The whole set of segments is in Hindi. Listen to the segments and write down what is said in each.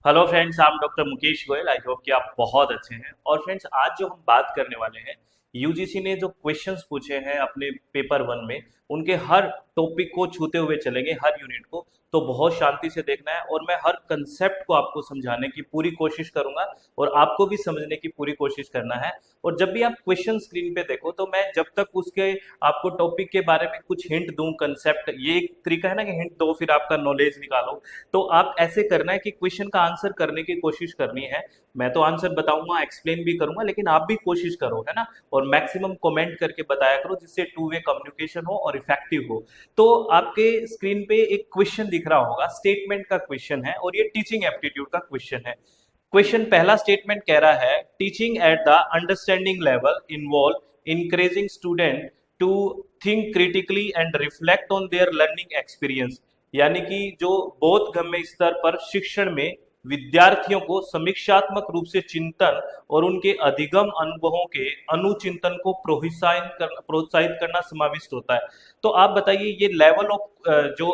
Hello friends, I'm doctor Mukesh Goyal. I hope कि आप बहुत अच्छे हैं। और फ्रेंड्स, आज जो हम बात करने वाले हैं, यूजीसी ने जो क्वेश्चंस पूछे हैं अपने पेपर वन में, उनके हर टॉपिक को छूते हुए चलेंगे, हर यूनिट को। तो बहुत शांति से देखना है और मैं हर कंसेप्ट को आपको समझाने की पूरी कोशिश करूंगा और आपको भी समझने की पूरी कोशिश करना है। और जब भी आप क्वेश्चन स्क्रीन पे देखो, तो मैं जब तक उसके आपको टॉपिक के बारे में कुछ हिंट दूं, कंसेप्ट, ये एक तरीका है ना कि हिंट दो फिर आपका नॉलेज निकालो। तो आप ऐसे करना है कि क्वेश्चन का आंसर करने की कोशिश करनी है। मैं तो आंसर बताऊंगा, एक्सप्लेन भी करूंगा, लेकिन आप भी कोशिश करो, है ना। और मैक्सिमम कमेंट करके बताया करो, जिससे टू वे कम्युनिकेशन हो और इफेक्टिव हो। तो आपके स्क्रीन पे एक क्वेश्चन दिख रहा होगा, स्टेटमेंट का क्वेश्चन है और ये टीचिंग एप्टीट्यूड का क्वेश्चन है। क्वेश्चन पहला स्टेटमेंट कह रहा है, teaching at the understanding level involve encouraging student to think critically and reflect on their learning experience. यानी कि जो बोधगम्य स्तर पर शिक्षण में विद्यार्थियों को समीक्षात्मक रूप से चिंतन और उनके अधिगम अनुभवों के अनुचिंतन को प्रोत्साहित करना समाविष्ट होता है। तो आप बताइए, ये लेवल ऑफ जो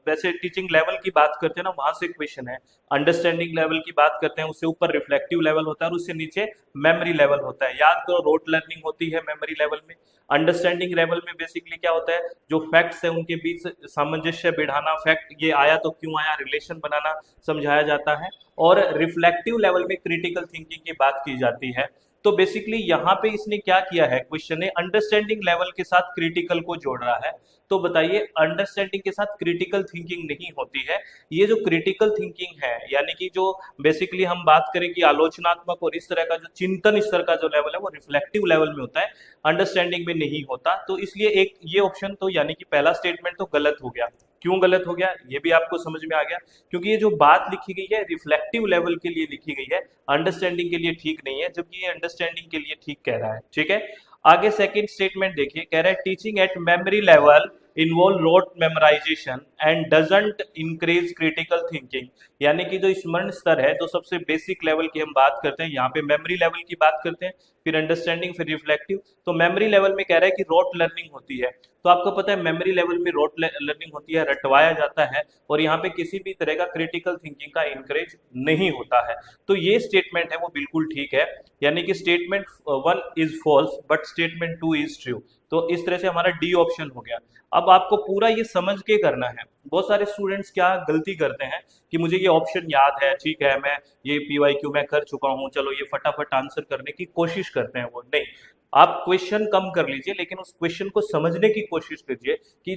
वैसे टीचिंग लेवल की बात करते हैं ना, वहां से क्वेश्चन है। अंडरस्टैंडिंग लेवल की बात करते हैं, उससे ऊपर रिफ्लेक्टिव लेवल होता है और उससे नीचे मेमोरी लेवल होता है। याद करो, रोट लर्निंग होती है मेमोरी लेवल में। अंडरस्टैंडिंग लेवल में बेसिकली क्या होता है, जो फैक्ट्स है उनके बीच सामंजस्य बिठाना, फैक्ट ये आया तो क्यों आया, रिलेशन बनाना समझाया जाता है। और रिफ्लेक्टिव लेवल में क्रिटिकल थिंकिंग की बात की जाती है। तो बेसिकली यहाँ पे इसने क्या किया है, क्वेश्चन ने अंडरस्टैंडिंग लेवल के साथ क्रिटिकल को जोड़ रहा है। तो बताइए, अंडरस्टैंडिंग के साथ क्रिटिकल थिंकिंग नहीं होती है। ये जो क्रिटिकल थिंकिंग है, यानी कि जो बेसिकली हम बात करें कि आलोचनात्मक और इस तरह का जो चिंतन स्तर का जो लेवल है, वो रिफ्लेक्टिव लेवल में होता है, अंडरस्टैंडिंग में नहीं होता। तो इसलिए एक ये ऑप्शन तो यानी कि पहला स्टेटमेंट तो गलत हो गया। क्यों गलत हो गया, ये भी आपको समझ में आ गया। क्योंकि ये जो बात लिखी गई है रिफ्लेक्टिव लेवल के लिए लिखी गई है, अंडरस्टैंडिंग के लिए ठीक नहीं है, जबकि ये अंडरस्टैंडिंग के लिए ठीक कह रहा है। ठीक है, आगे सेकंड स्टेटमेंट देखिए, कह रहा है teaching at memory level involve rote memorization and doesn't increase critical thinking. यानी कि जो स्मरण स्तर है, जो सबसे बेसिक लेवल की हम बात करते हैं, यहाँ पे मेमोरी लेवल की बात करते हैं, फिर अंडरस्टैंडिंग, फिर रिफ्लेक्टिव। तो मेमोरी लेवल में कह रहा है कि रोट लर्निंग होती है। तो आपको पता है मेमोरी लेवल में रोट लर्निंग होती है, रटवाया जाता है, और यहाँ पे किसी भी तरह का क्रिटिकल थिंकिंग का इंकरेज नहीं होता है। तो ये स्टेटमेंट है वो बिल्कुल ठीक है। यानी कि statement one is false but statement two is true. तो इस तरह से हमारा डी ऑप्शन हो गया। अब आपको पूरा ये समझ के करना है। बहुत सारे स्टूडेंट्स क्या गलती करते हैं कि मुझे ये ऑप्शन याद है, ठीक है, मैं ये पीवाईक्यू में कर चुका हूँ, चलो ये फटाफट आंसर करने की कोशिश करते हैं। वो नहीं, आप क्वेश्चन कम कर लीजिए, लेकिन उस क्वेश्चन को समझने की कोशिश कीजिए कि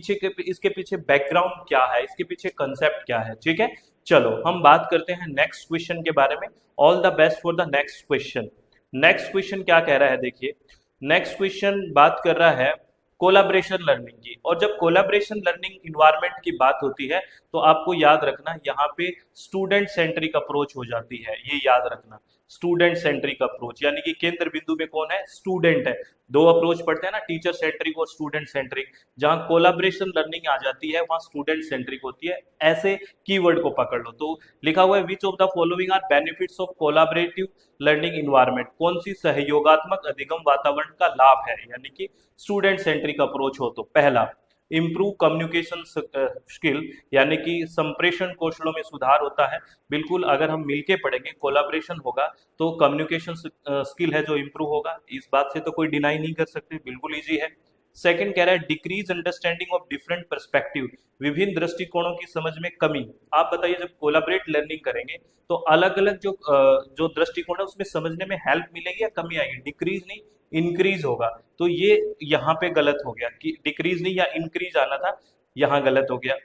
इसके पीछे बैकग्राउंड क्या है, इसके पीछे कंसेप्ट क्या है। ठीक है, चलो हम बात करते हैं नेक्स्ट क्वेश्चन के बारे में। All the best for the next question. Next question क्या कह रहा है, देखिए। नेक्स्ट क्वेश्चन बात कर रहा है कोलाब्रेशन लर्निंग की। और जब कोलाब्रेशन लर्निंग इन्वायरमेंट की बात होती है, तो आपको याद रखना, यहाँ पे स्टूडेंट सेंट्रिक अप्रोच हो जाती है, ये याद रखना। स्टूडेंट सेंट्रिक अप्रोच, यानी कि केंद्र बिंदु में कौन है, स्टूडेंट है। दो अप्रोच पढ़ते हैं ना, टीचर सेंट्रिक और स्टूडेंट सेंट्रिक। जहां कोलाब्रेशन लर्निंग आ जाती है, वहां स्टूडेंट सेंट्रिक होती है। ऐसे कीवर्ड को पकड़ लो। तो लिखा हुआ है, which of the following are benefits of collaborative learning environment. कौन सी सहयोगात्मक अधिगम वातावरण का लाभ है, यानी कि स्टूडेंट सेंट्रिक अप्रोच हो। तो पहला, इम्प्रूव कम्युनिकेशन स्किल, यानी कि संप्रेषण कौशलों में सुधार होता है। बिल्कुल, अगर हम मिलके पढ़ेंगे, कोलाब्रेशन होगा, तो कम्युनिकेशन स्किल है जो इम्प्रूव होगा। इस बात से तो कोई डिनाई नहीं कर सकते, बिल्कुल इजी है। सेकंड कह रहा है decrease understanding of different perspective, विभिन्न दृष्टिकोणों की समझ में कमी। आप बताइए, जब कोलाबरेट लर्निंग करेंगे तो अलग अलग जो दृष्टिकोण है उसमें समझने में हेल्प मिलेगी या कमी आएगी, डिक्रीज नहीं इंक्रीज होगा। तो ये यहाँ पे गलत हो गया कि डिक्रीज नहीं या इंक्रीज आना था, यहाँ गलत हो गया।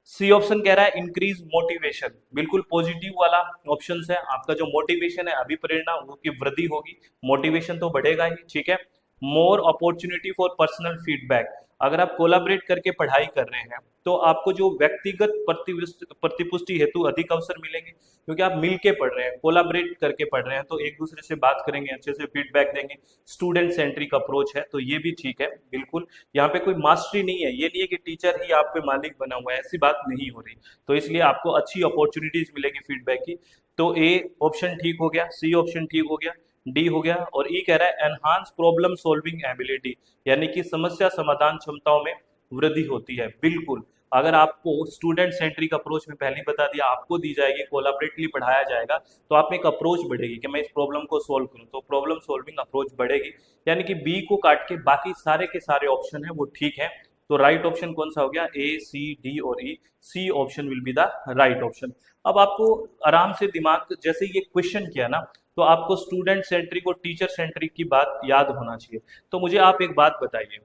सी ऑप्शन कह रहा है इंक्रीज मोटिवेशन, बिल्कुल पॉजिटिव वाला ऑप्शन है। आपका जो मोटिवेशन है, अभिप्रेरणा, वो की वृद्धि होगी, मोटिवेशन तो बढ़ेगा ही। ठीक है, more opportunity for personal feedback, अगर आप कोलाबरेट करके पढ़ाई कर रहे हैं तो आपको जो व्यक्तिगत प्रतिपुष्टि हेतु अधिक अवसर मिलेंगे, क्योंकि आप मिल के पढ़ रहे हैं, कोलाबरेट करके पढ़ रहे हैं, तो एक दूसरे से बात करेंगे, अच्छे से फीडबैक देंगे। स्टूडेंट सेंट्रिक अप्रोच है, तो ये भी ठीक है बिल्कुल। यहाँ पे कोई मास्टरी नहीं है, ये नहीं है कि टीचर ही आप पे मालिक बना हुआ है, ऐसी बात नहीं हो रही। तो इसलिए आपको अच्छी अपॉर्चुनिटीज मिलेगी फीडबैक की। तो ए ऑप्शन ठीक हो गया, सी ऑप्शन ठीक हो गया, डी हो गया। और ई कह रहा है एनहांस प्रॉब्लम सॉल्विंग एबिलिटी, यानी कि समस्या समाधान क्षमताओं में वृद्धि होती है। बिल्कुल, अगर आपको स्टूडेंट सेंट्रिक अप्रोच में पहले ही बता दिया आपको दी जाएगी, कोलाबरेटिवली पढ़ाया जाएगा, तो आप में एक अप्रोच बढ़ेगी कि मैं इस प्रॉब्लम को सोल्व करूं, तो प्रॉब्लम सोल्विंग अप्रोच बढ़ेगी। यानी कि बी को काट के बाकी सारे के सारे ऑप्शन है वो ठीक है। तो राइट ऑप्शन कौन सा हो गया, ए सी डी और E, C option will be the right option. अब आपको आराम से दिमाग जैसे ये क्वेश्चन किया ना, तो आपको स्टूडेंट सेंट्रिक और टीचर सेंट्रिक की बात याद होना चाहिए। तो मुझे आप एक बात बताइए,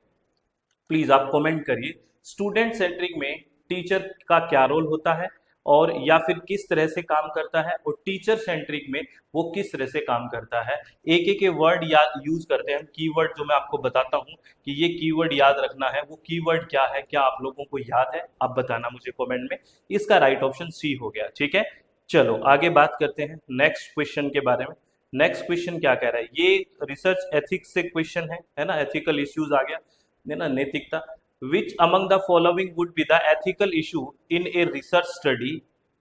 प्लीज आप कमेंट करिए, स्टूडेंट सेंट्रिक में टीचर का क्या रोल होता है और या फिर किस तरह से काम करता है, और टीचर सेंट्रिक में वो किस तरह से काम करता है। एक एक के वर्ड या यूज करते हैं, कीवर्ड जो मैं आपको बताता हूं कि ये कीवर्ड याद रखना है, वो कीवर्ड क्या है, क्या आप लोगों को याद है, आप बताना मुझे कमेंट में। इसका राइट ऑप्शन सी हो गया, ठीक है। चलो आगे बात करते हैं नेक्स्ट क्वेश्चन के बारे में। नेक्स्ट क्वेश्चन क्या कह रहा है, ये रिसर्च एथिक्स से क्वेश्चन है ना, एथिकल इश्यूज आ गया है ना, नैतिकता। Which among the following would be the ethical issue in a research study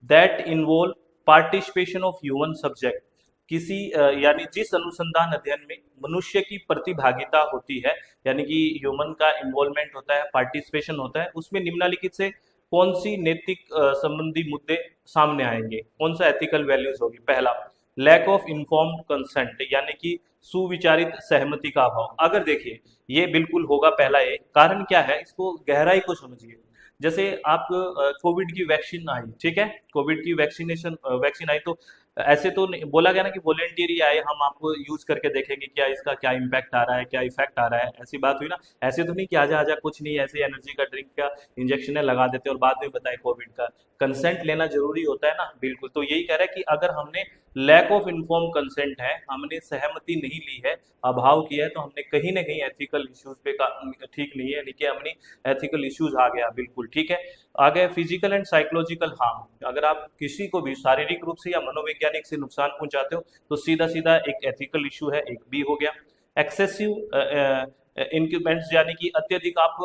that involve participation of human subject. किसी यानी जिस अनुसंधान अध्ययन में मनुष्य की प्रतिभागिता होती है, यानी कि ह्यूमन का इन्वॉल्वमेंट होता है, पार्टिसिपेशन होता है, उसमें निम्नलिखित से कौन सी नैतिक संबंधी मुद्दे सामने आएंगे, कौन सा एथिकल वैल्यूज होगी। पहला, लैक ऑफ इन्फॉर्म्ड कंसेंट, यानी कि सुविचारित सहमति का अभाव। अगर देखिए ये बिल्कुल होगा पहला, एक कारण क्या है, इसको गहराई को समझिए। जैसे आप कोविड की वैक्सीन आई, ठीक है, कोविड की वैक्सीन आई, तो ऐसे तो बोला गया ना कि वॉलेंटियरी आए, हम आपको यूज करके देखेंगे क्या इसका क्या इम्पैक्ट आ रहा है, क्या इफेक्ट आ रहा है, ऐसी बात हुई ना। ऐसे तो नहीं कि आजा आजा कुछ नहीं, ऐसे एनर्जी का ड्रिंक का इंजेक्शन लगा देते और बाद में बताए कोविड का। कंसेंट लेना जरूरी होता है ना, बिल्कुल। तो यही कह रहा है कि अगर हमने लैक ऑफ इन्फॉर्म कंसेंट है, हमने सहमति नहीं ली है, अभाव किया है, तो हमने कहीं ना कहीं एथिकल इश्यूज पे ठीक नहीं है, यानी कि हमने एथिकल इश्यूज आ गया, बिल्कुल ठीक है। आगे फिजिकल एंड साइकोलॉजिकल हार्म, अगर आप किसी को भी शारीरिक रूप से या मनोवैज्ञानिक से नुकसान पहुंचाते हो तो सीधा सीधा एक एथिकल इशू है, एक बी हो गया। एक्सेसिव इंक्रीमेंट्स, यानी कि अत्यधिक आप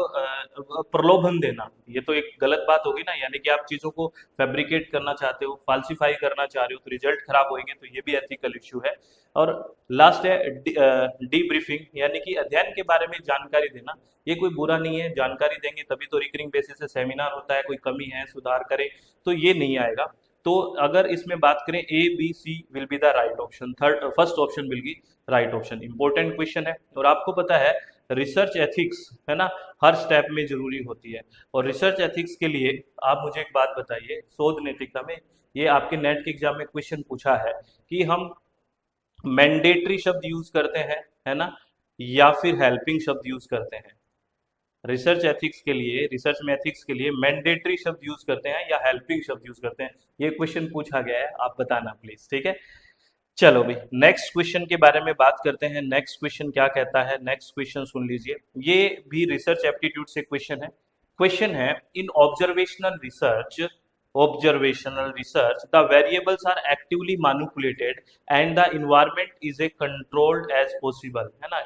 प्रलोभन देना, ये तो एक गलत बात होगी ना, यानी कि आप चीजों को फैब्रिकेट करना चाहते हो, फाल्सिफाई करना चाह रहे हो, तो रिजल्ट खराब होंगे, तो ये भी एथिकल इश्यू है। और लास्ट है डी ब्रीफिंग, यानी कि अध्ययन के बारे में जानकारी देना। ये कोई बुरा नहीं है, जानकारी देंगे तभी तो रिकरिंग बेसिस से सेमिनार होता है, कोई कमी है सुधार करें, तो ये नहीं आएगा। तो अगर इसमें बात करें A B C will be the right option, first option will be right option. Important question है, और आपको पता है रिसर्च एथिक्स है ना हर स्टेप में जरूरी होती है। और रिसर्च एथिक्स के लिए आप मुझे एक बात बताइए, शोध नैतिकता में ये आपके नेट के एग्जाम में क्वेश्चन पूछा है कि हम मैंडेटरी शब्द यूज करते हैं, है ना, या फिर हेल्पिंग शब्द यूज करते हैं। रिसर्च एथिक्स के लिए, रिसर्च में एथिक्स के लिए मैंडेटरी शब्द यूज करते हैं या हेल्पिंग शब्द यूज करते हैं, ये क्वेश्चन पूछा गया है, आप बताना प्लीज, ठीक है। चलो भाई नेक्स्ट क्वेश्चन के बारे में बात करते हैं। नेक्स्ट क्वेश्चन क्या कहता है, नेक्स्ट क्वेश्चन सुन लीजिए, ये भी रिसर्च एप्टीट्यूड से क्वेश्चन है। क्वेश्चन है, in observational research the variables are actively manipulated and the environment is a controlled as possible, है ना।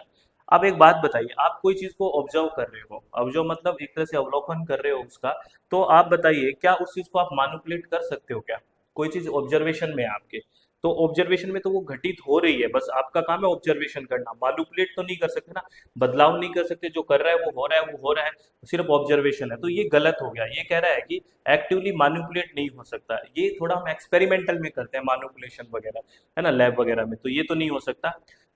अब एक बात बताइए, आप कोई चीज को ऑब्जर्व कर रहे हो, ऑब्जर्व मतलब एक तरह से अवलोकन कर रहे हो उसका, तो आप बताइए क्या उस चीज को आप मैनिपुलेट कर सकते हो क्या। कोई चीज ऑब्जर्वेशन में है आपके, तो ऑब्जर्वेशन में तो वो घटित हो रही है, बस आपका काम है ऑब्जर्वेशन करना, मैनिपुलेट तो नहीं कर सकते ना, बदलाव नहीं कर सकते, जो कर रहा है वो हो रहा है, वो हो रहा है, सिर्फ ऑब्जर्वेशन है, तो ये गलत हो गया। ये कह रहा है कि एक्टिवली मैनिपुलेट नहीं हो सकता, ये थोड़ा हम एक्सपेरिमेंटल में करते हैं मैनिपुलेशन वगैरह, है ना, लैब वगैरह में, तो ये तो नहीं हो सकता।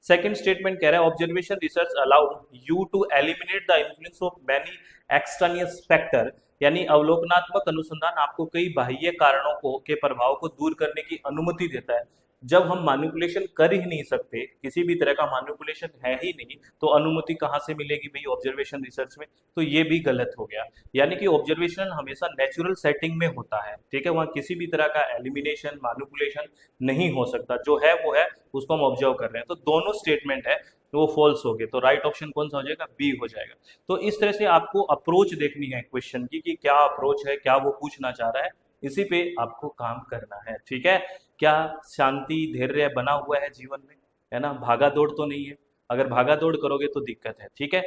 सेकंड स्टेटमेंट कह रहा है, observation research allow you to eliminate the influence of many extraneous factor, यानी अवलोकनात्मक अनुसंधान आपको कई बाह्य कारणों को के प्रभाव को दूर करने की अनुमति देता है। जब हम मैनिपुलेशन कर ही नहीं सकते, किसी भी तरह का मैनिपुलेशन है ही नहीं, तो अनुमति कहाँ से मिलेगी भाई ऑब्जर्वेशन रिसर्च में, तो ये भी गलत हो गया। यानी कि ऑब्जर्वेशन हमेशा नेचुरल सेटिंग में होता है, ठीक है, वहाँ किसी भी तरह का एलिमिनेशन मैनिपुलेशन नहीं हो सकता, जो है वो है, उसको हम ऑब्जर्व कर रहे हैं। तो दोनों स्टेटमेंट है वो फॉल्स हो गए, तो राइट ऑप्शन कौन सा हो जाएगा, बी हो जाएगा। तो इस तरह से आपको अप्रोच देखनी है क्वेश्चन की कि क्या अप्रोच है, क्या वो पूछना चाह रहा है, इसी पे आपको काम करना है, ठीक है। क्या शांति धैर्य बना हुआ है जीवन में, है ना, भागा दौड़ तो नहीं है, अगर भागा दौड़ करोगे तो दिक्कत है, ठीक है।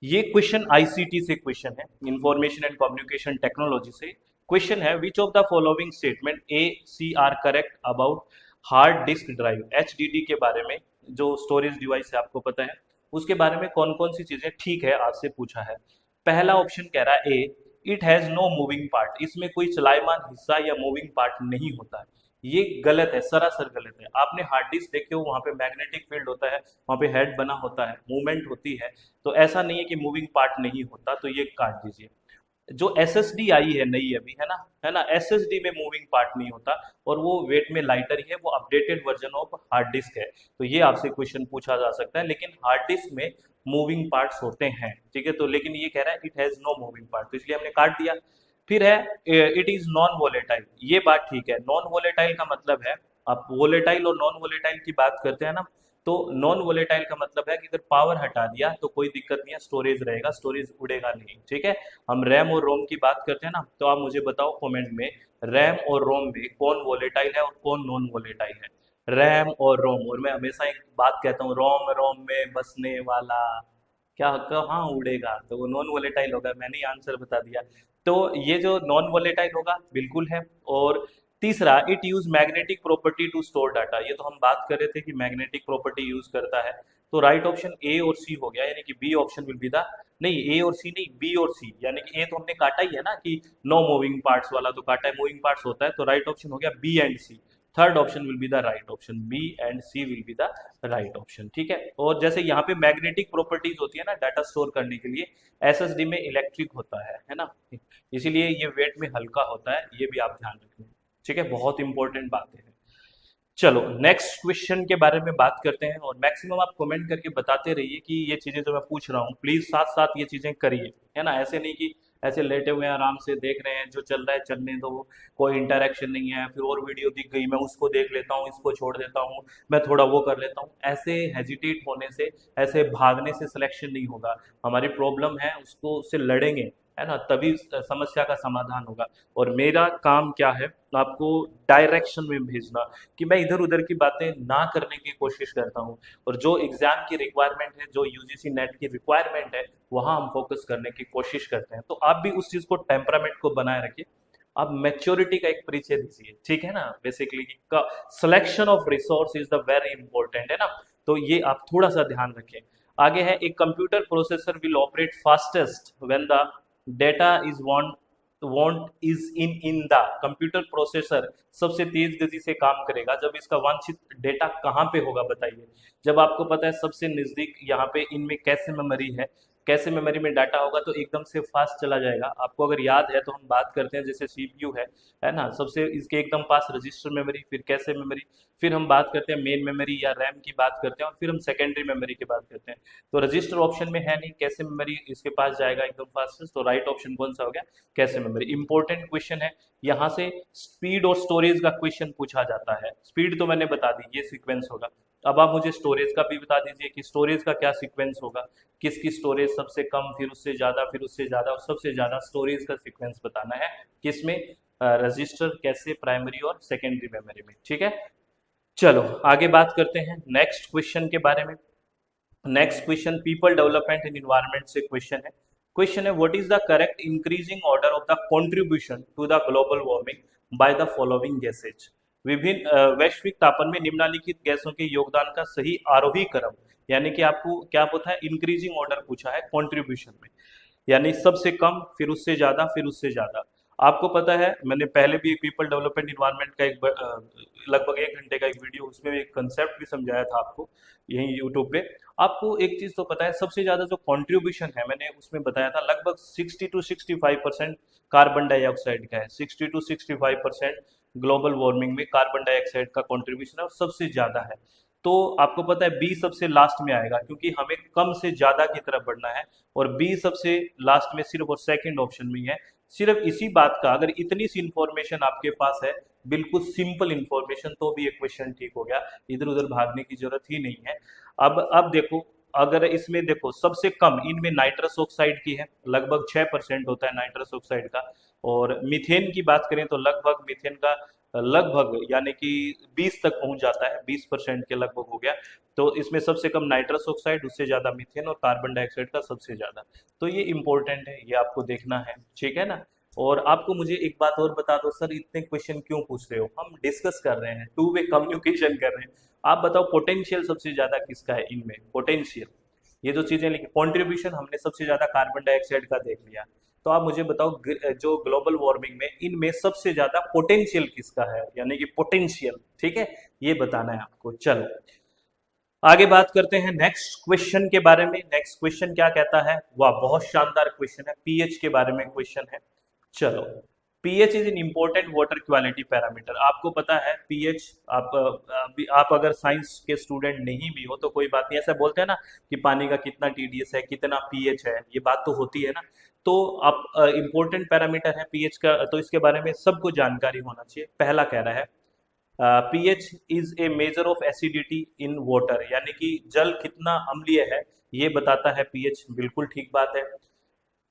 ये क्वेश्चन आईसीटी से क्वेश्चन है, इंफॉर्मेशन एंड कम्युनिकेशन टेक्नोलॉजी से क्वेश्चन है, which of the following statement A C are correct about hard disk drive, HDD के बारे में, जो स्टोरेज डिवाइस है आपको पता है, उसके बारे में कौन कौन सी चीजें ठीक है, आपसे पूछा है। पहला ऑप्शन कह रहा है A, it has no moving part, इसमें कोई चलायमान हिस्सा या मूविंग पार्ट नहीं होता है। ये गलत है, सरासर गलत है। आपने हार्ड डिस्क देखे हो, वहां पे मैग्नेटिक फील्ड होता है, वहां पे हेड बना होता है, मूवमेंट होती है, तो ऐसा नहीं है कि मूविंग पार्ट नहीं होता, तो ये काट दीजिए। जो एसएसडी आई है नई अभी, है ना, एसएसडी में मूविंग पार्ट नहीं होता, और वो वेट में लाइटर ही है, वो updated version of hard disk है। तो ये आपसे क्वेश्चन पूछा जा सकता है, लेकिन हार्ड डिस्क में मूविंग पार्ट्स होते हैं, ठीक है। तो लेकिन ये कह रहा है it has no moving part, तो इसलिए हमने काट दिया। फिर है इट इज नॉन वोलेटाइल, ये बात ठीक है। नॉन वोलेटाइल का मतलब है, आप वोलेटाइल और नॉन वोलेटाइल की बात करते हैं ना, तो नॉन वोलेटाइल का मतलब है कि अगर पावर हटा दिया तो कोई दिक्कत नहीं है, स्टोरेज रहेगा, स्टोरेज उड़ेगा नहीं, ठीक है। हम रैम और रोम की बात करते हैं ना, तो आप मुझे बताओ कमेंट में, रैम और रोम में कौन वोलेटाइल है और कौन नॉन वोलेटाइल है? रैम और रोम। और मैं हमेशा एक बात कहता हूँ, रोम रोम में बसने वाला क्या कहाँ उड़ेगा, तो वो नॉन वोलेटाइल होगा। मैंने ही आंसर बता दिया। तो ये जो नॉन वोलेटाइल होगा बिल्कुल है। और तीसरा, it use magnetic property to store data, ये तो हम बात कर रहे थे कि मैग्नेटिक प्रॉपर्टी यूज करता है। तो राइट ऑप्शन ए और सी हो गया, यानी कि B option will be the, नहीं ए और सी नहीं, बी और सी, यानी कि ए तो हमने काटा ही है ना कि नो मूविंग पार्ट्स वाला तो काटा है, मूविंग पार्ट्स होता है, तो राइट ऑप्शन हो गया B and C. Third option will be the right option, B and C will be the right option, ठीक है। और जैसे यहाँ पे मैग्नेटिक प्रॉपर्टीज होती है ना डाटा स्टोर करने के लिए, एसएसडी में इलेक्ट्रिक होता है ना, इसीलिए ये वेट में हल्का होता है, ये भी आप ध्यान रखें, ठीक है। बहुत इंपॉर्टेंट बातें हैं। चलो नेक्स्ट क्वेश्चन के बारे में बात करते हैं, और मैक्सिमम आप कमेंट करके बताते रहिए कि ये चीजें जो मैं पूछ रहा हूँ, प्लीज साथ साथ ये चीजें करिए, है ना। ऐसे नहीं कि ऐसे लेटे हुए हैं आराम से देख रहे हैं, जो चल रहा है चलने दो, कोई इंटरेक्शन नहीं है, फिर और वीडियो दिख गई मैं उसको देख लेता हूँ, इसको छोड़ देता हूँ, मैं थोड़ा वो कर लेता हूँ। ऐसे हेजिटेट होने से, ऐसे भागने से सिलेक्शन नहीं होगा। हमारी प्रॉब्लम है, उसको उससे लड़ेंगे, है ना, तभी समस्या का समाधान होगा। और मेरा काम क्या है, आपको डायरेक्शन में भेजना, कि मैं इधर उधर की बातें ना करने की कोशिश करता हूँ, और जो एग्जाम की रिक्वायरमेंट है, जो यूजीसी नेट की रिक्वायरमेंट है, वहां हम फोकस करने की कोशिश करते हैं। तो आप भी उस चीज को, टेम्परामेंट को बनाए रखिए। आप मैच्योरिटी का एक परिचय दीजिए, ठीक है ना। बेसिकली का selection of resource is the very important, है ना। तो ये आप थोड़ा सा ध्यान रखें। आगे है, एक computer processor will operate fastest when the data is want is in the, computer processor सबसे तेज गति से काम करेगा जब इसका वांछित डेटा कहाँ पे होगा, बताइए। जब आपको पता है सबसे नजदीक यहाँ पे इनमें कैसे मेमोरी है, कैसे मेमोरी में डाटा होगा तो एकदम से फास्ट चला जाएगा। आपको अगर याद है तो हम बात करते हैं, जैसे सीपीयू है ना, सबसे इसके एकदम पास रजिस्टर मेमोरी, फिर कैसे मेमोरी, फिर हम बात करते हैं मेन मेमोरी या रैम की बात करते हैं, और फिर हम सेकेंडरी मेमोरी की बात करते हैं। तो रजिस्टर ऑप्शन में है नहीं, कैसे मेमोरी इसके पास जाएगा एकदम फास्टेस्ट, तो राइट ऑप्शन कौन सा हो गया, कैसे मेमोरी। इंपॉर्टेंट क्वेश्चन है, यहाँ से स्पीड और स्टोरेज का क्वेश्चन पूछा जाता है। स्पीड तो मैंने बता दी, ये सीक्वेंस होगा। अब आप मुझे स्टोरेज का भी बता दीजिए कि स्टोरेज का क्या सीक्वेंस होगा, किसकी स्टोरेज सबसे कम, फिर उससे ज्यादा, फिर उससे ज्यादा, और सबसे ज्यादा स्टोरेज का सीक्वेंस बताना है, किसमें, रजिस्टर, कैसे, प्राइमरी और सेकेंडरी मेमोरी में, ठीक है। चलो आगे बात करते हैं नेक्स्ट क्वेश्चन के बारे में। Next question people development and environment से क्वेश्चन है। क्वेश्चन है, what is the correct increasing order of the contribution to the global warming by the following gases. विभिन्न वैश्विक तापन में निम्नलिखित गैसों के योगदान का सही आरोही क्रम, यानी कि आपको क्या पता है, इंक्रीजिंग ऑर्डर पूछा है कंट्रीब्यूशन में, यानी सबसे कम, फिर उससे ज्यादा, फिर उससे ज्यादा। आपको पता है, मैंने पहले भी एक पीपल डेवलपमेंट इन्वायरमेंट का एक लगभग 1 घंटे का एक वीडियो, उसमें एक कंसेप्ट भी समझाया था आपको, यही यूट्यूब पे। आपको एक चीज तो पता है, सबसे ज्यादा जो कंट्रीब्यूशन है, मैंने उसमें बताया था लगभग 60 to 65% कार्बन डाइऑक्साइड का है। 60 to 65% ग्लोबल वार्मिंग में कार्बन डाइऑक्साइड का कंट्रीब्यूशन है, और सबसे ज्यादा है। तो आपको पता है बी सबसे लास्ट में आएगा, क्योंकि हमें कम से ज्यादा की तरफ बढ़ना है, और बी सबसे लास्ट में सिर्फ और सेकंड ऑप्शन में ही है। सिर्फ इसी बात का, अगर इतनी सी इंफॉर्मेशन आपके पास है, बिल्कुल सिंपल इंफॉर्मेशन, तो भी एक क्वेश्चन ठीक हो गया, इधर उधर भागने की जरूरत ही नहीं है। अब देखो, अगर इसमें देखो सबसे कम इनमें नाइट्रस ऑक्साइड की है, लगभग 6% होता है नाइट्रस ऑक्साइड का। और मीथेन की बात करें तो लगभग मीथेन का लगभग यानी कि 20 तक पहुंच जाता है, 20% के लगभग हो गया। तो इसमें सबसे कम नाइट्रस ऑक्साइड, उससे ज्यादा मीथेन, और कार्बन डाइऑक्साइड का सबसे ज्यादा। तो ये इंपॉर्टेंट है, ये आपको देखना है, ठीक है ना। और आपको मुझे एक बात और बता दो, सर इतने क्वेश्चन क्यों पूछ रहे हो, हम डिस्कस कर रहे हैं, टू वे कम्युनिकेशन कर रहे हैं। आप बताओ पोटेंशियल सबसे ज्यादा किसका है इनमें, पोटेंशियल, ये जो चीजें लिखी, कंट्रीब्यूशन हमने सबसे ज्यादा कार्बन डाइऑक्साइड का देख लिया, तो आप मुझे बताओ जो ग्लोबल वार्मिंग में इनमें सबसे ज्यादा पोटेंशियल किसका है, यानी कि पोटेंशियल, ठीक है, ये बताना है आपको। चलो आगे बात करते हैं नेक्स्ट क्वेश्चन के बारे में। नेक्स्ट क्वेश्चन क्या कहता है, वाह बहुत शानदार क्वेश्चन है, पीएच के बारे में क्वेश्चन है। चलो, pH is an important water quality parameter. आपको पता है पीएच, आप अगर साइंस के स्टूडेंट नहीं भी हो तो कोई बात नहीं, ऐसा बोलते हैं ना कि पानी का कितना टीडीएस है, कितना पीएच है, ये बात तो होती है ना। तो आप इम्पोर्टेंट पैरामीटर है पीएच का, तो इसके बारे में सबको जानकारी होना चाहिए। पहला कह रहा है pH is a measure of acidity in water, यानी कि जल कितना अम्लीय है ये बताता है पीएच, बिल्कुल ठीक बात है।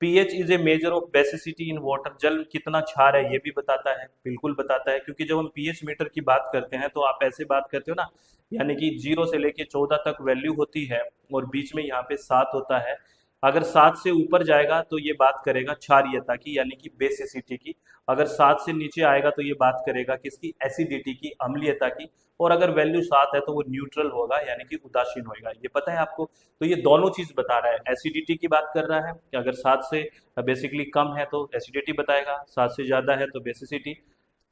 PH is a measure of basicity in water, जल कितना क्षार है ये भी बताता है, बिल्कुल बताता है, क्योंकि जब हम पीएच मीटर की बात करते हैं तो आप ऐसे बात करते हो ना, यानी कि 0 से लेके 14 तक वैल्यू होती है और बीच में यहाँ पे 7 होता है। अगर 7 से ऊपर जाएगा तो ये बात करेगा क्षारीयता की, यानी कि बेसिसिटी की। अगर 7 से नीचे आएगा तो ये बात करेगा किसकी, एसिडिटी की, अम्लीयता की। और अगर वैल्यू 7 है तो वो न्यूट्रल होगा, यानी कि उदासीन होगा, ये पता है आपको। तो ये दोनों चीज बता रहा है, एसिडिटी की बात कर रहा है कि अगर 7 से बेसिकली कम है तो एसिडिटी बताएगा, 7 से ज्यादा है तो बेसिसिटी।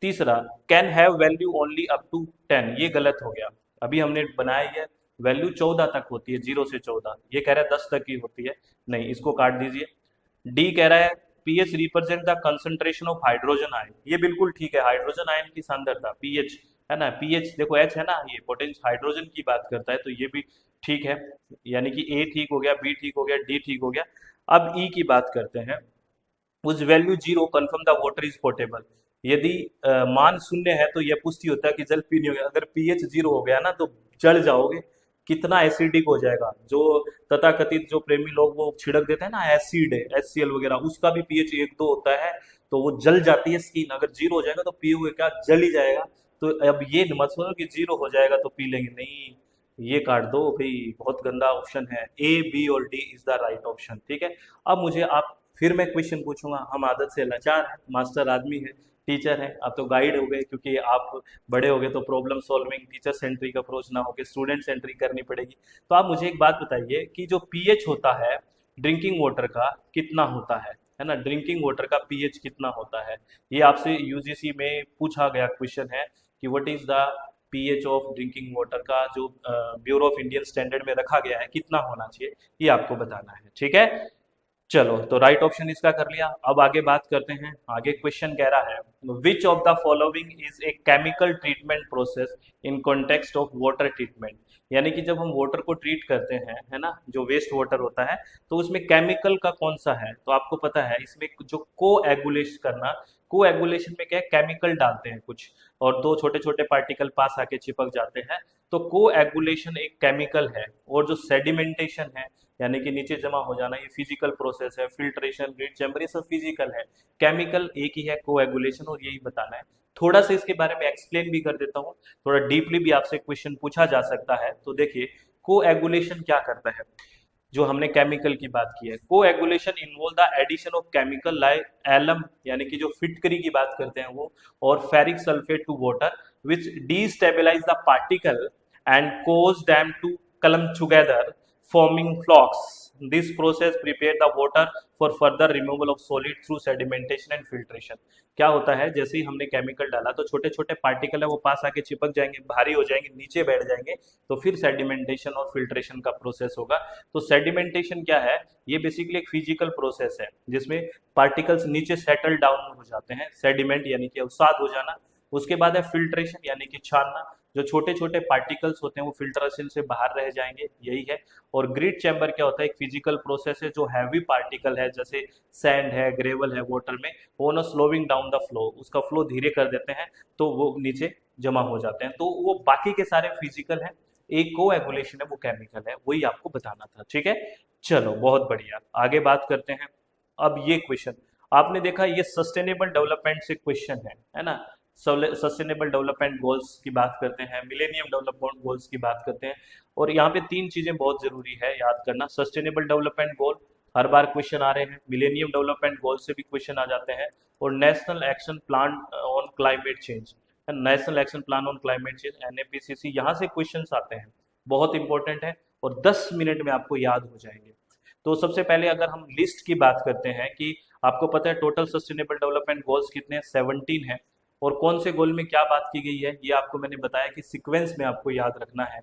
तीसरा, can have value only up to 10, ये गलत हो गया। अभी हमने बनाया ये वैल्यू 14 तक होती है, 0 से 14, ये कह रहा है 10 तक की होती है, नहीं इसको काट दीजिए। डी कह रहा है pH represent the concentration of hydrogen ion, ये बिल्कुल ठीक है, हाइड्रोजन आयन की सांद्रता पीएच है ना, पीएच देखो एच है ना, ये पोटेंशियल हाइड्रोजन की बात करता है, तो ये भी ठीक है, यानी कि ए ठीक हो गया, बी ठीक हो गया, डी ठीक हो गया। अब ई की बात करते हैं, उस value 0 confirm the water is portable, यदि मान शून्य है तो यह पुष्टि होता है कि जल पीने होगा। अगर पीएच 0 हो गया ना तो जल जाओगे, कितना एसिडिक हो जाएगा। जो तथाकथित जो प्रेमी लोग वो छिड़क देते हैं ना एसिड है, HCl वगैरह, उसका भी पीएच 1-2 होता है, तो वो जल जाती है स्किन। अगर 0 हो जाएगा तो पियोगे क्या, जल ही जाएगा। तो अब ये मत सोचो कि 0 हो जाएगा तो पी लेंगे, नहीं, ये काट दो भाई, बहुत गंदा ऑप्शन है, ए बी और D is the right option, ठीक है। अब मुझे आप, फिर मैं क्वेश्चन पूछूंगा, हम आदत से लाचार हैं, मास्टर आदमी है, टीचर है, आप तो गाइड हो गए, क्योंकि आप बड़े हो गए तो problem solving teacher centric approach ना होकर स्टूडेंट सेंट्रिक करनी पड़ेगी। तो आप मुझे एक बात बताइए कि जो पीएच होता है ड्रिंकिंग वाटर का कितना होता है ना, ड्रिंकिंग वाटर का पीएच कितना होता है, ये आपसे यूजीसी में पूछा गया क्वेश्चन है कि what is the pH of drinking water का, जो ब्यूरो ऑफ इंडियन स्टैंडर्ड में रखा गया है कितना होना चाहिए, ये आपको बताना है, ठीक है। चलो तो राइट ऑप्शन इसका कर लिया। अब आगे बात करते हैं, आगे क्वेश्चन कह रहा है which of the following is a chemical treatment process in context of water treatment, यानी कि जब हम वाटर को ट्रीट करते हैं है ना, जो वेस्ट वाटर होता है, तो उसमें केमिकल का कौन सा है, तो आपको पता है इसमें जो कोएगुलेशन करना, कोएगुलेशन में क्या है, केमिकल डालते हैं कुछ और दो छोटे छोटे पार्टिकल पास आके चिपक जाते हैं, तो कोएगुलेशन एक केमिकल है। और जो सेडिमेंटेशन है, यानी कि नीचे जमा हो जाना, ये फिजिकल प्रोसेस है, फिल्ट्रेशन, ग्रिड चैम्बर, ये सब फिजिकल है। केमिकल एक ही है, कोएगुलेशन, और यही बताना है। थोड़ा सा इसके बारे में एक्सप्लेन भी कर देता हूँ, थोड़ा डीपली भी आपसे क्वेश्चन पूछा जा सकता है। तो देखिए कोएगुलेशन क्या करता है, जो हमने केमिकल की बात की है, coagulation involve the addition of chemical like alum, यानी कि जो फिटकरी की बात करते हैं वो, और ferric sulphate to water which destabilize the particle and cause them to clump together forming flocks. This process prepare the water for further removal of solid through sedimentation and filtration. क्या होता है, जैसे ही हमने केमिकल डाला तो छोटे छोटे पार्टिकल है वो पास आके चिपक जाएंगे, भारी हो जाएंगे, नीचे बैठ जाएंगे, तो फिर सेडिमेंटेशन और फिल्ट्रेशन का प्रोसेस होगा। तो सेडिमेंटेशन क्या है, ये बेसिकली एक फिजिकल प्रोसेस है जिसमें पार्टिकल्स नीचे सेटल डाउन हो जाते हैं, सेडिमेंट यानी कि अवसाद हो जाना। उसके बाद है फिल्ट्रेशन, यानी कि छानना, जो छोटे छोटे पार्टिकल्स होते हैं वो फिल्ट्रेशन से बाहर रह जाएंगे, यही है। और ग्रिड चैम्बर क्या होता है, एक फिजिकल प्रोसेस है, जो हैवी पार्टिकल है जैसे सैंड है, ग्रेवल है वाटर में, वो ना स्लोविंग डाउन द फ्लो, उसका फ्लो धीरे कर देते हैं तो वो नीचे जमा हो जाते हैं। तो वो बाकी के सारे फिजिकल है, एक कोएगुलेशन है वो केमिकल है, वही आपको बताना था, ठीक है। चलो बहुत बढ़िया, आगे बात करते हैं। अब ये क्वेश्चन आपने देखा, ये सस्टेनेबल डेवलपमेंट से क्वेश्चन है ना, सस्टेनेबल डेवलपमेंट गोल्स की बात करते हैं, मिलेनियम डेवलपमेंट गोल्स की बात करते हैं, और यहाँ पे 3 चीजें बहुत जरूरी है याद करना। सस्टेनेबल डेवलपमेंट गोल हर बार क्वेश्चन आ रहे हैं, मिलेनियम डेवलपमेंट गोल से भी क्वेश्चन आ जाते हैं, और national action plan on climate change, national action plan on climate change NAPCC, यहाँ से क्वेश्चन आते हैं, बहुत इंपॉर्टेंट है, और 10 मिनट में आपको याद हो जाएंगे। तो सबसे पहले अगर हम लिस्ट की बात करते हैं कि आपको पता है टोटल सस्टेनेबल डेवलपमेंट गोल्स कितने हैं? 17 है। और कौन से गोल में क्या बात की गई है ये आपको मैंने बताया कि सीक्वेंस में आपको याद रखना है।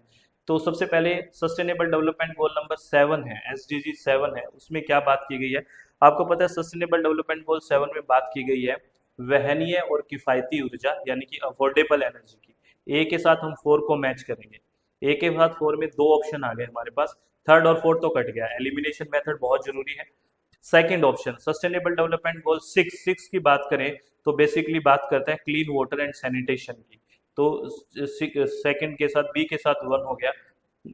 तो सबसे पहले सस्टेनेबल डेवलपमेंट गोल नंबर 7 है, SDG 7 है, उसमें क्या बात की गई है? आपको पता है सस्टेनेबल डेवलपमेंट गोल 7 में बात की गई है वहनीय और किफ़ायती ऊर्जा यानी कि अफोर्डेबल एनर्जी की। ए के साथ हम 4 को मैच करेंगे। ए के साथ 4 में 2 ऑप्शन आ गए हमारे पास, थर्ड और फोर्थ तो कट गया। एलिमिनेशन मेथड बहुत जरूरी है। Second option sustainable development goal 6 की बात करें तो बेसिकली बात करते हैं क्लीन वाटर एंड सैनिटेशन की। तो सेकंड के साथ बी के साथ 1 हो गया,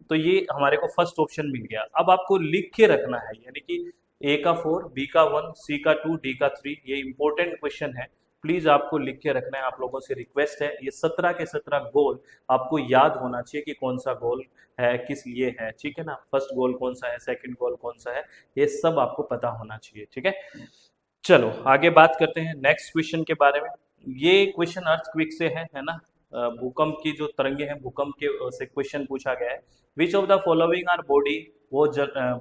तो ये हमारे को फर्स्ट ऑप्शन मिल गया। अब आपको लिख के रखना है, यानी कि ए का 4, बी का 1, सी का 2, डी का 3। ये इंपॉर्टेंट क्वेश्चन है, प्लीज आपको लिख के रखना है। आप लोगों से रिक्वेस्ट है, ये 17 के 17 गोल आपको याद होना चाहिए कि कौन सा गोल है, किस लिए है, ठीक है ना। फर्स्ट गोल कौन सा है, सेकंड गोल कौन सा है, ये सब आपको पता होना चाहिए, ठीक है। चलो आगे बात करते हैं नेक्स्ट क्वेश्चन के बारे में। ये क्वेश्चन अर्थक्वेक से है ना। भूकंप की जो तरंगे हैं, भूकंप के से क्वेश्चन पूछा गया है। Which of the following are body वो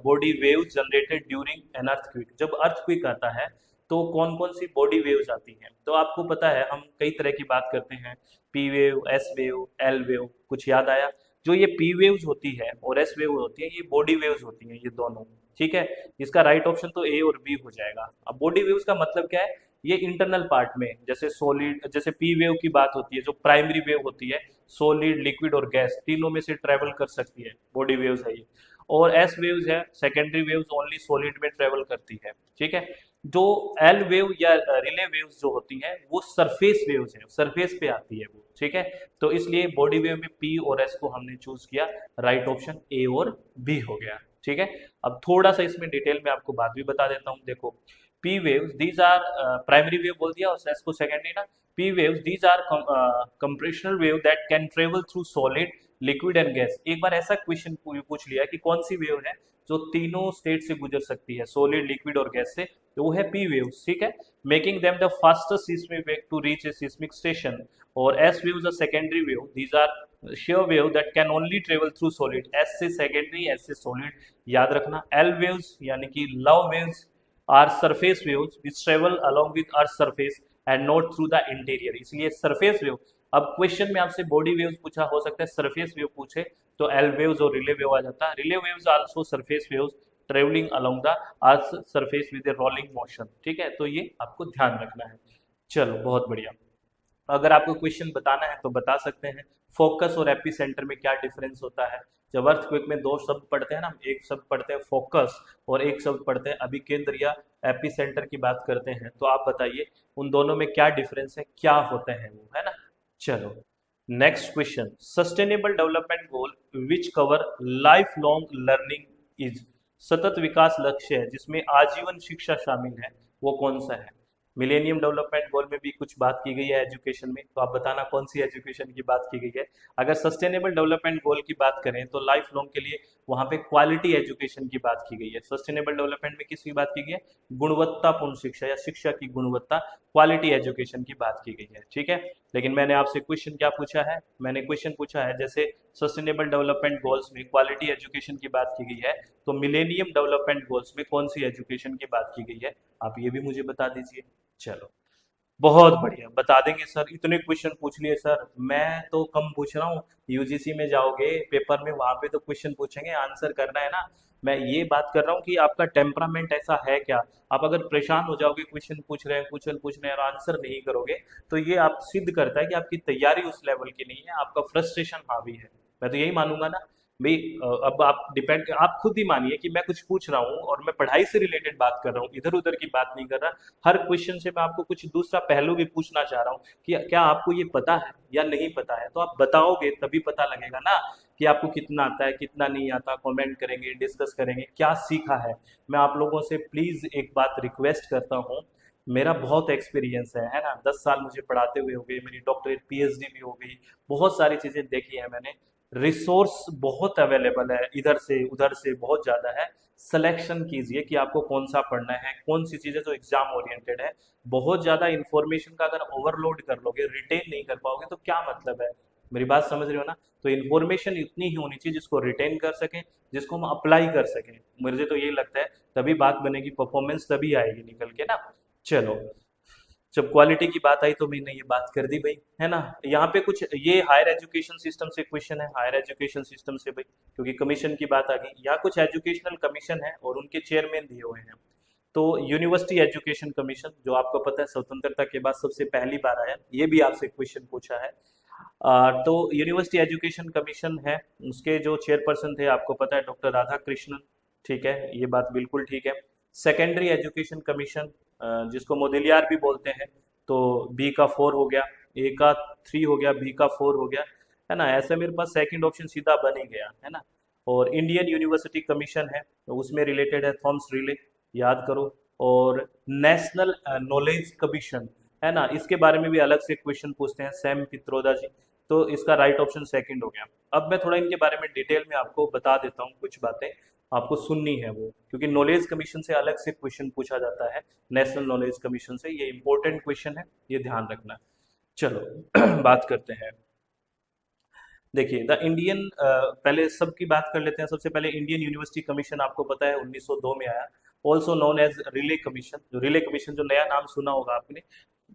body waves generated during an earthquake. जब अर्थक्वेक आता है तो कौन कौन सी बॉडी वेव्स आती हैं? तो आपको पता है हम कई तरह की बात करते हैं, P wave, S wave, L wave. कुछ याद आया? जो ये पी वेव्स होती है और एस वेव होती है, ये बॉडी वेव्स होती हैं, ये दोनों, ठीक है। इसका राइट ऑप्शन तो ए और बी हो जाएगा। अब बॉडी वेव्स का मतलब क्या है? ये इंटरनल पार्ट में, जैसे सॉलिड, जैसे पी वेव की बात होती है, जो प्राइमरी वेव होती है, सॉलिड, लिक्विड और गैस तीनों में से ट्रेवल कर सकती है, बॉडी वेव्स है ये। और एस वेव्स है, सेकेंडरी वेव्स ओनली सॉलिड में ट्रेवल करती है, ठीक है। जो एल वेव या रिले वेव्स जो होती हैं वो सरफेस वेव्स हैं, सरफेस पे आती है वो, ठीक है। तो इसलिए बॉडी वेव में पी और एस को हमने चूज किया, राइट ऑप्शन ए और बी हो गया, ठीक है। अब थोड़ा सा इसमें डिटेल में आपको बात भी बता देता हूँ। देखो P waves these are primary wave बोल दिया और एस को सेकेंडरी ना। P waves these are compressional wave that can travel through solid, liquid and gas. एक बार ऐसा क्वेश्चन पूछ लिया कि कौन सी वेव है जो तीनों स्टेट से गुजर सकती है, सॉलिड, लिक्विड और गैस से, तो वो है पी वेव्स, ठीक है। Making them the fastest seismic wave to reach a seismic station. और S waves are secondary wave, these are shear wave that can only travel through solid। S से secondary, S से solid, याद रखना। L waves यानी कि love waves are surface waves which travel along with earth surface and not through the interior, इसलिए surface wave। अब क्वेश्चन में आपसे बॉडी वेव्स पूछा, हो सकता है सरफेस वेव पूछे, तो एल वेव्स और रिले वेव आ जाता है। Relay waves also surface waves travelling along the earth surface with A rolling motion, ठीक है। तो ये आपको ध्यान रखना है। चलो बहुत बढ़िया। अगर आपको क्वेश्चन बताना है तो बता सकते हैं। फोकस और एपी सेंटर में क्या डिफरेंस होता है? जब अर्थक्वेक में दो शब्द पढ़ते हैं ना, एक शब्द पढ़ते हैं फोकस और एक शब्द पढ़ते हैं अभिकेंद्र या एपी सेंटर की बात करते हैं, तो आप बताइए उन दोनों में क्या डिफरेंस है, क्या होते हैं वो, है ना। चलो next question, sustainable development goal which cover life long learning is. सतत विकास लक्ष्य है जिसमें आजीवन शिक्षा शामिल है, वो कौन सा है? मिलेनियम डेवलपमेंट गोल में भी कुछ बात की गई है एजुकेशन में, तो आप बताना कौन सी एजुकेशन की बात की गई है। अगर सस्टेनेबल डेवलपमेंट गोल की बात करें तो लाइफ लॉन्ग के लिए वहां पे क्वालिटी एजुकेशन की बात की गई है। सस्टेनेबल डेवलपमेंट में किसकी बात की गई है? गुणवत्तापूर्ण शिक्षा या शिक्षा की गुणवत्ता, क्वालिटी एजुकेशन की बात की गई है, ठीक है। लेकिन मैंने आपसे क्वेश्चन क्या पूछा है? मैंने क्वेश्चन पूछा है जैसे सस्टेनेबल डेवलपमेंट गोल्स में क्वालिटी एजुकेशन की बात की गई है, तो मिलेनियम डेवलपमेंट गोल्स में कौन सी एजुकेशन की बात की गई है? आप ये भी मुझे बता दीजिए। चलो बहुत बढ़िया, बता देंगे सर, इतने क्वेश्चन पूछ लिए सर। मैं तो कम पूछ रहा हूँ, यूजीसी में जाओगे पेपर में, वहां पे तो क्वेश्चन पूछेंगे, आंसर करना है ना। मैं ये बात कर रहा हूँ कि आपका टेम्परामेंट ऐसा है क्या। आप अगर परेशान हो जाओगे, क्वेश्चन पूछ रहे हैं, क्वेश्चन पूछ रहे हैं और आंसर नहीं करोगे, तो ये आप सिद्ध करता है कि आपकी तैयारी उस लेवल की नहीं है, आपका फ्रस्ट्रेशन हावी है। मैं तो यही मानूंगा ना भाई। अब आप डिपेंड, आप खुद ही मानिए कि मैं कुछ पूछ रहा हूँ और मैं पढ़ाई से रिलेटेड बात कर रहा हूँ, इधर उधर की बात नहीं कर रहा। हर क्वेश्चन से मैं आपको कुछ दूसरा पहलू भी पूछना चाह रहा हूँ कि क्या आपको ये पता है या नहीं पता है। तो आप बताओगे तभी पता लगेगा ना कि आपको कितना आता है, कितना नहीं आता। कमेंट करेंगे, डिस्कस करेंगे, क्या सीखा है। मैं आप लोगों से प्लीज एक बात रिक्वेस्ट करता हूँ, मेरा बहुत एक्सपीरियंस है ना। 10 साल मुझे पढ़ाते हुए हो गए, मेरी डॉक्टरेट पीएचडी भी हो गई, बहुत सारी चीजें देखी है मैंने। रिसोर्स बहुत अवेलेबल है, इधर से उधर से बहुत ज़्यादा है। सिलेक्शन कीजिए कि आपको कौन सा पढ़ना है, कौन सी चीज़ें जो एग्जाम ओरिएंटेड है। बहुत ज़्यादा इंफॉर्मेशन का अगर ओवरलोड कर लोगे, रिटेन नहीं कर पाओगे, तो क्या मतलब है। मेरी बात समझ रहे हो ना? तो इन्फॉर्मेशन इतनी ही होनी चाहिए जिसको रिटेन कर सकें, जिसको हम अप्लाई कर सकें। मुझे तो यही लगता है, तभी बात बनेगी, परफॉर्मेंस तभी आएगी निकल के ना। चलो, जब क्वालिटी की बात आई तो मैंने ये बात कर दी भाई, है ना। यहाँ पे कुछ ये हायर एजुकेशन सिस्टम से क्वेश्चन है, हायर एजुकेशन सिस्टम से भाई, क्योंकि कमीशन की बात आ गई। यहाँ कुछ एजुकेशनल कमीशन है और उनके चेयरमैन दिए हुए हैं। तो यूनिवर्सिटी एजुकेशन कमीशन, जो आपको पता है स्वतंत्रता के बाद सबसे पहली बार आया, ये भी आपसे क्वेश्चन पूछा है। तो यूनिवर्सिटी एजुकेशन कमीशन है, उसके जो चेयरपर्सन थे आपको पता है, डॉक्टर राधा कृष्णन। ठीक है, ये बात बिल्कुल ठीक है। सेकेंडरी एजुकेशन कमीशन, जिसको मोदिलियार भी बोलते हैं, तो बी का 4 हो गया, ए का 3 हो गया, बी का 4 हो गया, है ना। ऐसे मेरे पास सेकंड ऑप्शन सीधा बन ही गया, है ना। और इंडियन यूनिवर्सिटी कमीशन है, तो उसमें रिलेटेड है थॉमस रिले, याद करो। और नेशनल नॉलेज कमीशन, है ना, इसके बारे में भी अलग से क्वेश्चन पूछते हैं सैम पित्रोदा जी। तो इसका राइट ऑप्शन सेकंड हो गया। अब मैं थोड़ा इनके बारे में डिटेल में आपको बता देता हूँ, कुछ बातें आपको सुननी है वो, क्योंकि नॉलेज कमीशन से अलग से क्वेश्चन पूछा जाता है, नेशनल नॉलेज कमीशन से। ये इंपॉर्टेंट क्वेश्चन है, ये ध्यान रखना। चलो बात करते हैं। देखिए द इंडियन, पहले सबकी बात कर लेते हैं। सबसे पहले इंडियन यूनिवर्सिटी कमीशन आपको पता है 1902 में आया, also known as Raleigh commission. जो रिले कमीशन, जो नया नाम सुना होगा आपने,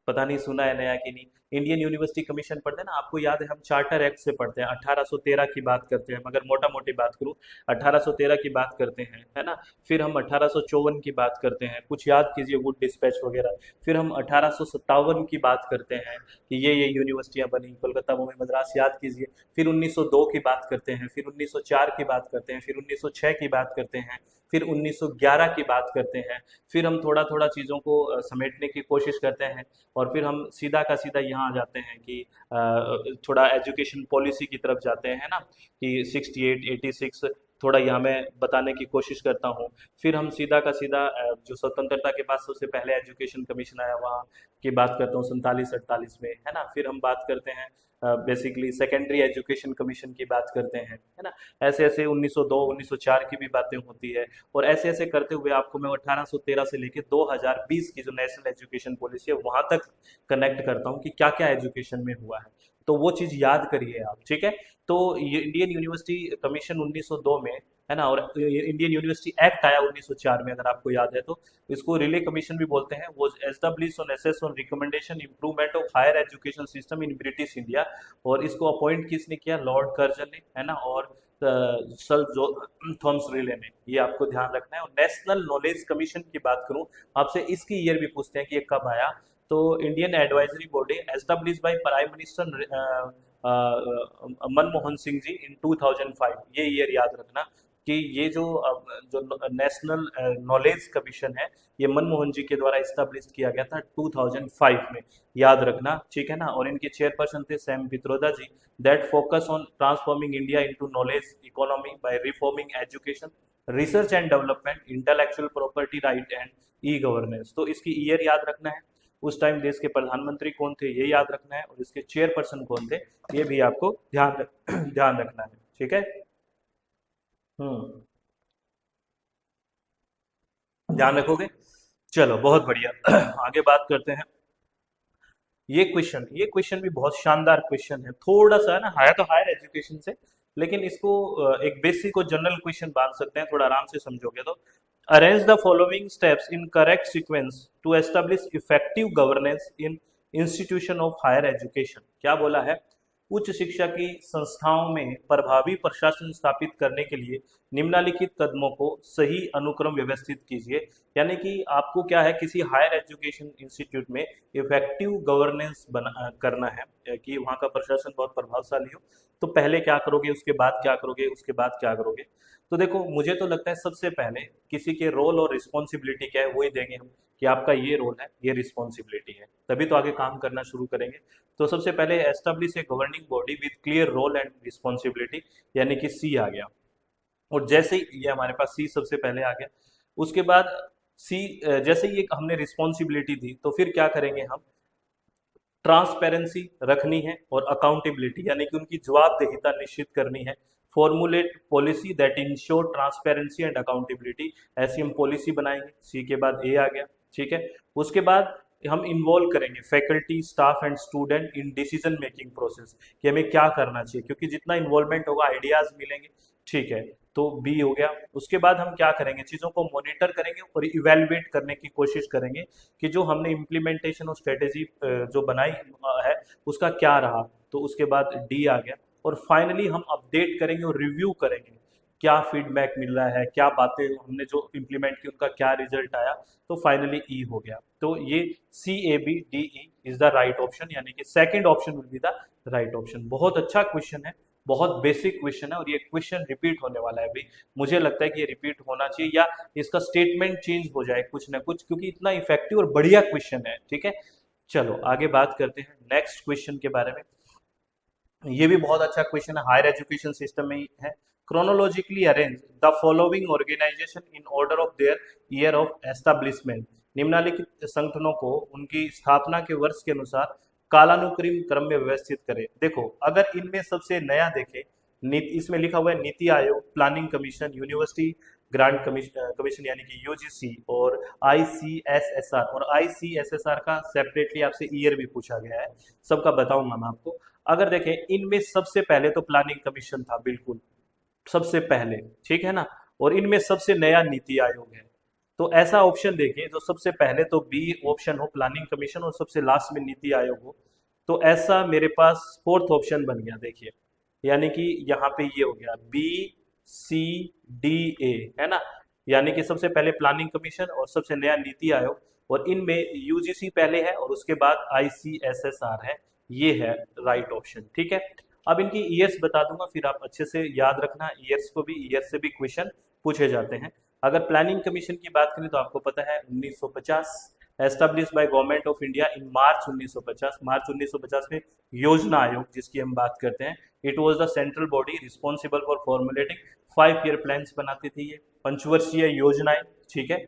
पता नहीं सुना है नया कि नहीं। इंडियन यूनिवर्सिटी कमीशन पढ़ते हैं ना, आपको याद है हम चार्टर एक्ट से पढ़ते हैं, 1813 की बात करते हैं। मगर मोटा मोटी बात करूं, 1813 की बात करते हैं, है ना। फिर हम 1854 की बात करते हैं, कुछ याद कीजिए, वुड डिस्पैच वगैरह। फिर हम 1857 की बात करते हैं कि ये यूनिवर्सिटियां बनी, कोलकाता, मुंबई, मद्रास, याद कीजिए। फिर 1902 की बात करते हैं, फिर 1904 की बात करते हैं, फिर 1906 की बात करते हैं, फिर 1911 की बात करते हैं। फिर हम थोड़ा थोड़ा चीज़ों को समेटने की कोशिश करते हैं, और फिर हम सीधा का सीधा यहाँ आ जाते हैं कि थोड़ा एजुकेशन पॉलिसी की तरफ जाते हैं, है ना, कि 68, 86, थोड़ा यहाँ मैं बताने की कोशिश करता हूँ। फिर हम सीधा का सीधा जो स्वतंत्रता के बाद सबसे पहले एजुकेशन कमीशन आया, वहाँ की बात करता हूँ 47-48 में, है ना। फिर हम बात करते हैं बेसिकली सेकेंडरी एजुकेशन कमीशन की बात करते हैं, है ना। ऐसे ऐसे 1902, 1904 की भी बातें होती है। और ऐसे ऐसे करते हुए आपको मैं 1813 से लेके 2020 की जो नेशनल एजुकेशन पॉलिसी है वहां तक कनेक्ट करता हूँ कि क्या क्या एजुकेशन में हुआ है। तो वो चीज याद करिए आप, ठीक है। तो ये इंडियन यूनिवर्सिटी कमीशन 1902 में, है ना, और इंडियन यूनिवर्सिटी एक्ट आया 1904 में, अगर आपको याद है तो। इसको रिले कमीशन भी बोलते हैं। वो establish on assess on recommendation improvement of higher education system in British India. और इसको अपॉइंट किसने किया? लॉर्ड कर्जन ने, है ना, और सर जो थॉमस रिले ने। ये आपको ध्यान रखना है। और नेशनल नॉलेज कमीशन की बात करूं, आपसे इसकी ईयर भी पूछते हैं कि ये कब आया। तो Indian advisory body establish by prime minister Manmohan Singh ji in 2005। ये ईयर याद रखना कि ये जो नेशनल नॉलेज कमीशन है, ये मनमोहन जी के द्वारा इस्टेब्लिश किया गया था 2005 में, याद रखना, ठीक है ना। और इनके चेयरपर्सन थे Sam Pitroda ji. That focus on transforming India into knowledge economy by reforming education, research and development, intellectual property right and e governance. तो इसकी ईयर याद रखना है। उस टाइम देश के प्रधानमंत्री कौन थे, ये याद रखना है। और इसके चेयरपर्सन कौन थे, ये भी आपको ध्यान रखना है, ठीक है। हम्म, ध्यान रखोगे। चलो बहुत बढ़िया। आगे बात करते हैं। ये क्वेश्चन भी बहुत शानदार क्वेश्चन है, थोड़ा सा है ना, है तो हायर एजुकेशन से, लेकिन इसको एक बेसिक और जनरल क्वेश्चन बांध सकते हैं, थोड़ा आराम से समझोगे तो। Arrange the following steps in correct sequence to establish effective governance in institution of higher education. क्या बोला है? उच्च शिक्षा की संस्थाओं में प्रभावी प्रशासन स्थापित करने के लिए निम्नलिखित कदमों को सही अनुक्रम व्यवस्थित कीजिए। यानी कि आपको क्या है, किसी हायर एजुकेशन इंस्टीट्यूट में इफेक्टिव गवर्नेंस बना करना है, कि वहाँ का प्रशासन बहुत प्रभावशाली हो। तो पहले क्या करोगे, उसके बाद क्या करोगे, उसके बाद क्या करोगे? तो देखो, मुझे तो लगता है सबसे पहले किसी के रोल और रिस्पॉन्सिबिलिटी क्या है वही देंगे हम, कि आपका ये रोल है, ये रिस्पॉन्सिबिलिटी है, तभी तो आगे काम करना शुरू करेंगे। तो सबसे पहले establish a governing body with clear role and responsibility, यानी कि सी आ गया। और जैसे ही ये हमारे पास सी सबसे पहले आ गया, उसके बाद सी, जैसे ही हमने रिस्पॉन्सिबिलिटी दी, तो फिर क्या करेंगे हम? ट्रांसपेरेंसी रखनी है और अकाउंटेबिलिटी, यानी कि उनकी जवाबदेहिता निश्चित करनी है। Formulate policy that ensure transparency and accountability, ऐसी हम पॉलिसी बनाएंगे। सी के बाद ए आ गया, ठीक है। उसके बाद हम इन्वॉल्व करेंगे faculty staff and student in decision making process, कि हमें क्या करना चाहिए, क्योंकि जितना इन्वॉल्वमेंट होगा आइडियाज मिलेंगे। ठीक है, तो बी हो गया। उसके बाद हम क्या करेंगे, चीज़ों को मॉनिटर करेंगे और इवेलुएट करने की कोशिश करेंगे कि जो हमने इम्प्लीमेंटेशन और स्ट्रेटेजी जो बनाई है उसका क्या रहा। तो उसके बाद डी आ गया। और फाइनली हम अपडेट करेंगे और रिव्यू करेंगे, क्या फीडबैक मिल रहा है, क्या बातें हमने जो इम्प्लीमेंट की उनका क्या रिजल्ट आया। तो फाइनली ई हो गया। तो ये CABDE is the right option, यानी कि second option will be the right option. बहुत अच्छा क्वेश्चन है, बहुत बेसिक क्वेश्चन है, और ये क्वेश्चन रिपीट होने वाला है अभी। मुझे लगता है कि ये रिपीट होना चाहिए या इसका स्टेटमेंट चेंज हो जाए कुछ ना कुछ, क्योंकि इतना इफेक्टिव और बढ़िया क्वेश्चन है। ठीक है, चलो आगे बात करते हैं नेक्स्ट क्वेश्चन के बारे में। ये भी बहुत अच्छा क्वेश्चन है, हायर एजुकेशन सिस्टम में ही है। Chronologically arrange the following organization in order of their year of establishment. निम्नलिखित संगठनों को उनकी स्थापना के वर्ष के अनुसार कालानुक्रम क्रम में व्यवस्थित करें। देखो, अगर इनमें सबसे नया देखें, इसमें लिखा हुआ है NITI Aayog, planning commission, university grant commission यानी कि यूजीसी, और ICSSR। और ICSSR का सेपरेटली आपसे ईयर भी पूछा गया है, सबका बताऊंगा मैं आपको। अगर देखें, इनमें सबसे पहले तो प्लानिंग कमीशन था, बिल्कुल सबसे पहले, ठीक है ना। और इनमें सबसे नया नीति आयोग है। तो ऐसा ऑप्शन देखिए जो सबसे पहले तो बी ऑप्शन हो, प्लानिंग कमीशन, और सबसे लास्ट में नीति आयोग हो। तो ऐसा मेरे पास फोर्थ ऑप्शन बन गया, देखिए, यानी कि यहाँ पे ये हो गया BCDA, है ना। यानी कि सबसे पहले प्लानिंग कमीशन और सबसे नया नीति आयोग, और इनमें यूजीसी पहले है और उसके बाद ICSSR है। ये है राइट ऑप्शन। ठीक है, अब इनकी ईयर्स बता दूंगा, फिर आप अच्छे से याद रखना ईयर्स को भी, ईयर से भी क्वेश्चन पूछे जाते हैं। अगर प्लानिंग कमीशन की बात करें तो आपको पता है 1950, establish by government of India in March 1950। March 1950 में योजना आयोग जिसकी हम बात करते हैं, it was the central body responsible for formulating 5 year plans बनाती थी ये, पंचवर्षीय योजनाएं। ठीक है,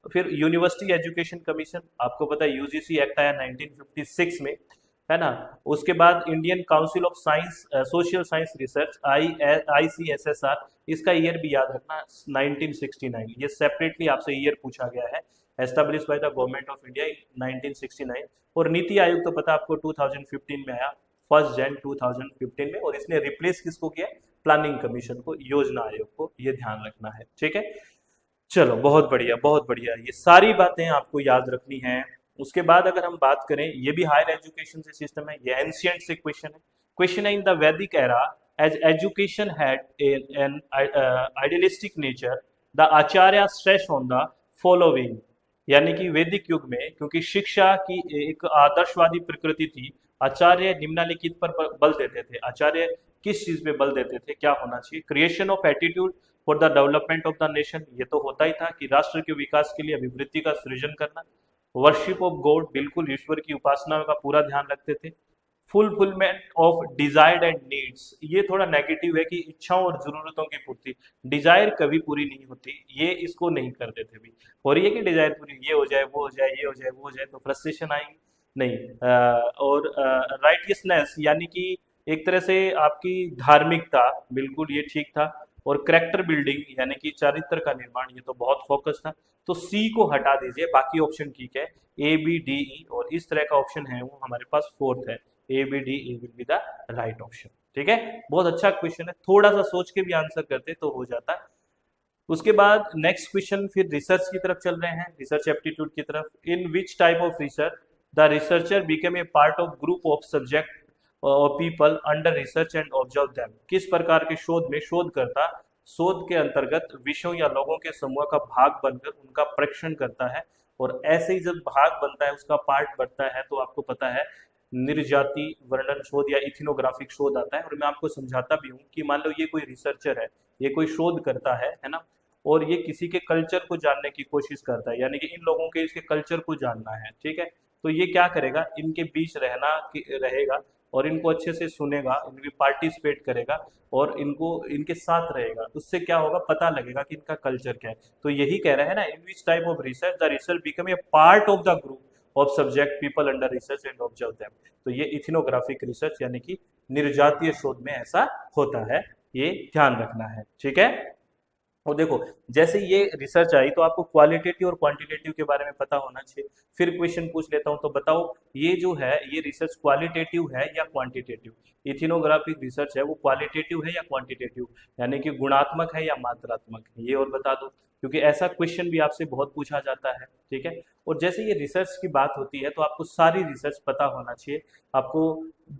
फिर यूनिवर्सिटी एजुकेशन कमीशन, आपको पता है यूजीसी एक्ट आया 1956 में, है ना। उसके बाद Indian council of science social science research, ICSSR, इसका ईयर भी याद रखना 1969। ये सेपरेटली आपसे ईयर पूछा गया है, establish by the government of India इन 1969। और नीति आयोग तो पता आपको 2015 में आया, 1 जनवरी 2015 में, और इसने रिप्लेस किसको किया, प्लानिंग कमीशन को, योजना आयोग को, ये ध्यान रखना है। ठीक है, चलो बहुत बढ़िया, बहुत बढ़िया, ये सारी बातें आपको याद रखनी है। उसके बाद अगर हम बात करें, ये भी हायर एजुकेशन से सिस्टम है, ये एंशियंट से क्वेश्चन है। क्वेश्चन है, in the Vedic era as education had an idealistic nature, the acharya stress on the following. यानी कि वैदिक युग में क्योंकि शिक्षा की एक आदर्शवादी प्रकृति थी, आचार्य निम्नलिखित पर बल देते थे। आचार्य किस चीज पे बल देते थे, क्या होना चाहिए, creation of attitude for the development of the nation, ये तो होता ही था कि राष्ट्र के विकास के लिए अभिवृद्धि का सृजन करना। वर्शिप ऑफ गॉड, बिल्कुल ईश्वर की उपासना का पूरा ध्यान रखते थे। Fulfilment of desired and needs, ये थोड़ा नेगेटिव है कि इच्छाओं और जरूरतों की पूर्ति, डिजायर कभी पूरी नहीं होती, ये इसको नहीं करते थे भी। और ये कि डिजायर पूरी, ये हो जाए, वो हो जाए, ये हो जाए, वो हो जाए, तो फ्रस्ट्रेशन आएगी नहीं। और राइटियसनेस, यानी कि एक तरह से आपकी धार्मिकता, बिल्कुल ये ठीक था। और करेक्टर बिल्डिंग, यानी कि चरित्र का निर्माण, ये तो बहुत फोकस था। तो सी को हटा दीजिए, बाकी ऑप्शन ठीक है, ABDE, और इस तरह का ऑप्शन है वो हमारे पास फोर्थ है, ABDE will be the right option. ठीक है, बहुत अच्छा क्वेश्चन है, थोड़ा सा सोच के भी आंसर करते तो हो जाता है। उसके बाद नेक्स्ट क्वेश्चन फिर रिसर्च की तरफ चल रहे हैं, रिसर्च एप्टीट्यूड की तरफ। In which type of research the researcher became a part of group of subject और people under research and observe them. किस प्रकार के शोध में शोधकर्ता शोध के अंतर्गत विषयों या लोगों के समूह का भाग बनकर उनका परीक्षण करता है। और ऐसे ही जब भाग बनता है, उसका पार्ट बनता है, तो आपको पता है निर्जाति वर्णन शोध या इथिनोग्राफिक शोध आता है। और मैं आपको समझाता भी हूँ कि मान लो ये कोई रिसर्चर है, ये कोई शोध करता है ना, और ये किसी के कल्चर को जानने की कोशिश करता है, यानी कि इन लोगों के इसके कल्चर को जानना है। ठीक है, तो ये क्या करेगा, इनके बीच रहेगा, और इनको अच्छे से सुनेगा, इनकी पार्टिसिपेट करेगा, और इनको इनके साथ रहेगा। उससे क्या होगा, पता लगेगा कि इनका कल्चर क्या है। तो यही कह रहा है ना, in which type of research the research become a part of the group of subject people under research and observe them. तो ये इथिनोग्राफिक रिसर्च यानी कि निर्जातीय शोध में ऐसा होता है, ये ध्यान रखना है। ठीक है, और देखो, जैसे ये रिसर्च आई तो आपको क्वालिटेटिव और क्वांटिटेटिव के बारे में पता होना चाहिए। फिर क्वेश्चन पूछ लेता हूँ, तो बताओ ये जो है ये रिसर्च क्वालिटेटिव है या क्वांटिटेटिव? इथिनोग्राफिक रिसर्च है वो क्वालिटेटिव है या क्वांटिटेटिव, यानी कि गुणात्मक है या मात्रात्मक, ये और बता दो, क्योंकि ऐसा क्वेश्चन भी आपसे बहुत पूछा जाता है। ठीक है। और जैसे ये रिसर्च की बात होती है तो आपको सारी रिसर्च पता होना चाहिए। आपको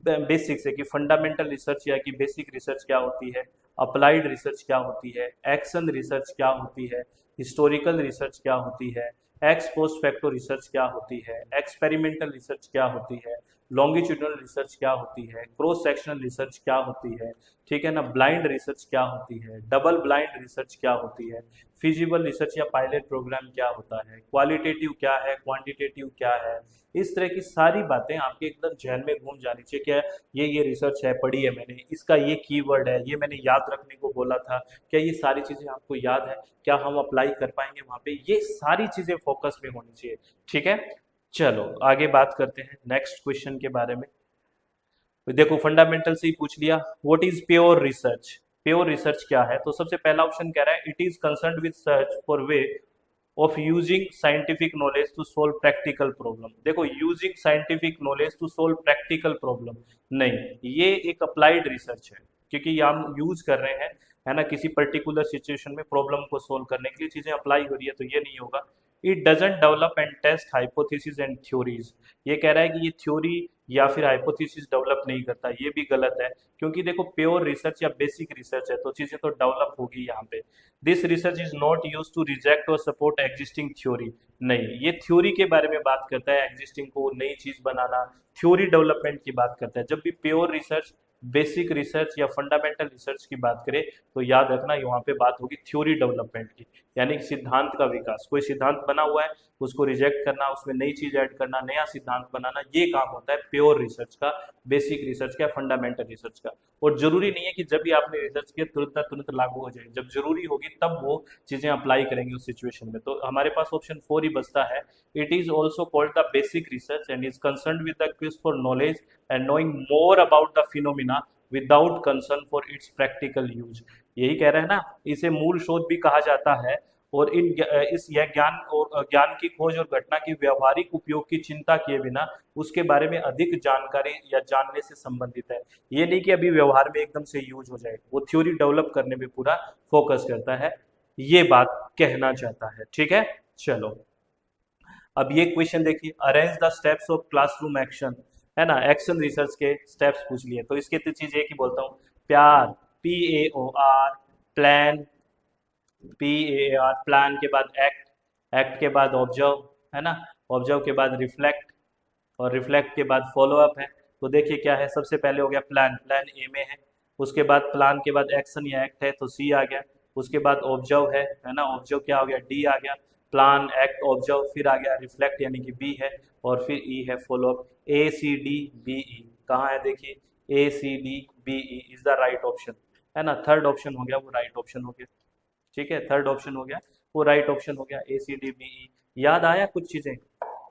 बेसिक से कि फंडामेंटल रिसर्च या कि बेसिक रिसर्च क्या होती है, अप्लाइड रिसर्च क्या होती है, एक्शन रिसर्च क्या होती है, हिस्टोरिकल रिसर्च क्या होती है, एक्स पोस्ट फैक्टो रिसर्च क्या होती है, एक्सपेरिमेंटल रिसर्च क्या होती है, लॉन्गिट्यूडनल रिसर्च क्या होती है, क्रॉस सेक्शनल रिसर्च क्या होती है, ठीक है ना, ब्लाइंड रिसर्च क्या होती है, डबल ब्लाइंड रिसर्च क्या होती है, फिजिबल रिसर्च या पायलट प्रोग्राम क्या होता है, क्वालिटेटिव क्या है, क्वांटिटेटिव क्या है। इस तरह की सारी बातें आपके एकदम जहन में घूम जानी चाहिए। क्या ये रिसर्च है, पढ़ी है मैंने, इसका ये कीवर्ड है, ये मैंने याद रखने को बोला था, क्या ये सारी चीजें आपको याद है, क्या हम अप्लाई कर पाएंगे वहां पे, ये सारी चीजें फोकस में होनी चाहिए। ठीक है। चलो आगे बात करते हैं नेक्स्ट क्वेश्चन के बारे में। देखो फंडामेंटल से ही पूछ लिया, what is pure research? Pure research क्या है? तो सबसे पहला ऑप्शन कह रहा है it is concern with search for way of using scientific knowledge to solve practical problem. देखो using scientific knowledge to solve practical problem नहीं, ये एक अप्लाइड रिसर्च है, क्योंकि ये हम यूज कर रहे हैं, है ना, किसी पर्टिकुलर सिचुएशन में प्रॉब्लम को सोल्व करने के लिए चीजें अप्लाई हो रही है, तो ये नहीं होगा। It doesn't develop and test hypothesis and theories, ये कह रहा है कि ये थ्योरी या फिर हाइपोथेसिस डेवलप नहीं करता, ये भी गलत है, क्योंकि देखो प्योर रिसर्च या बेसिक रिसर्च है तो चीजें तो डेवलप होगी यहाँ पे। This research is not use to reject और सपोर्ट एग्जिस्टिंग थ्योरी, नहीं ये थ्योरी के बारे में बात करता है, एग्जिस्टिंग को नई चीज बनाना, थ्योरी डेवलपमेंट की बात करता है। जब भी प्योर रिसर्च, बेसिक रिसर्च या फंडामेंटल रिसर्च की बात करें तो याद रखना यहाँ पे बात होगी थ्योरी डेवलपमेंट की, यानी कि सिद्धांत का विकास। कोई सिद्धांत बना हुआ है उसको रिजेक्ट करना, उसमें नई चीज ऐड करना, नया सिद्धांत बनाना, ये काम होता है प्योर रिसर्च का, बेसिक रिसर्च का, फंडामेंटल रिसर्च का। और जरूरी नहीं है कि जब भी आपने रिसर्च किया तुरंत तुरंत लागू हो जाए, जब जरूरी होगी तब वो चीजें अप्लाई करेंगे उस सिचुएशन में। तो हमारे पास ऑप्शन 4 ही बचता है। It is also called the basic research and is concern with the quiz for knowledge and knowing more about the phenomena without concern for its practical use. यही कह रहे हैं ना, इसे मूल शोध भी कहा जाता है, और इस यह ज्ञान और ज्ञान की खोज और घटना की व्यवहारिक उपयोग की चिंता किए बिना उसके बारे में अधिक जानकारी या जानने से संबंधित है। ये नहीं कि अभी व्यवहार में एकदम से यूज हो जाए, वो थ्योरी डेवलप करने में पूरा फोकस करता है, ये बात कहना चाहता है। ठीक है। चलो अब ये क्वेश्चन देखिए, arrange the steps of classroom action, है ना, एक्शन रिसर्च के स्टेप्स पूछ लिए, तो इसके तो चीज एक ही बोलता हूँ, प्यार, PAOR, प्लान, PAR, प्लान के बाद एक्ट, एक्ट के बाद ऑब्जर्व, है ना, ऑब्जर्व के बाद रिफ्लेक्ट, और रिफ्लेक्ट के बाद फॉलो अप है। तो देखिए क्या है, सबसे पहले हो गया प्लान, प्लान ए में है, उसके बाद प्लान के बाद एक्शन या एक्ट है तो C आ गया, उसके बाद ऑब्जर्व है ना, ऑब्जर्व क्या हो गया, D आ गया, प्लान एक्ट ऑब्जर्व, फिर आ गया रिफ्लेक्ट यानी कि B है, और फिर E है फॉलो अप। ACDBE कहाँ है, देखिए ACDBE is the right option, है ना, थर्ड ऑप्शन हो गया वो राइट ऑप्शन हो गया। ठीक है, थर्ड ऑप्शन हो गया वो राइट ऑप्शन हो गया, ACDBE। याद आया कुछ चीजें?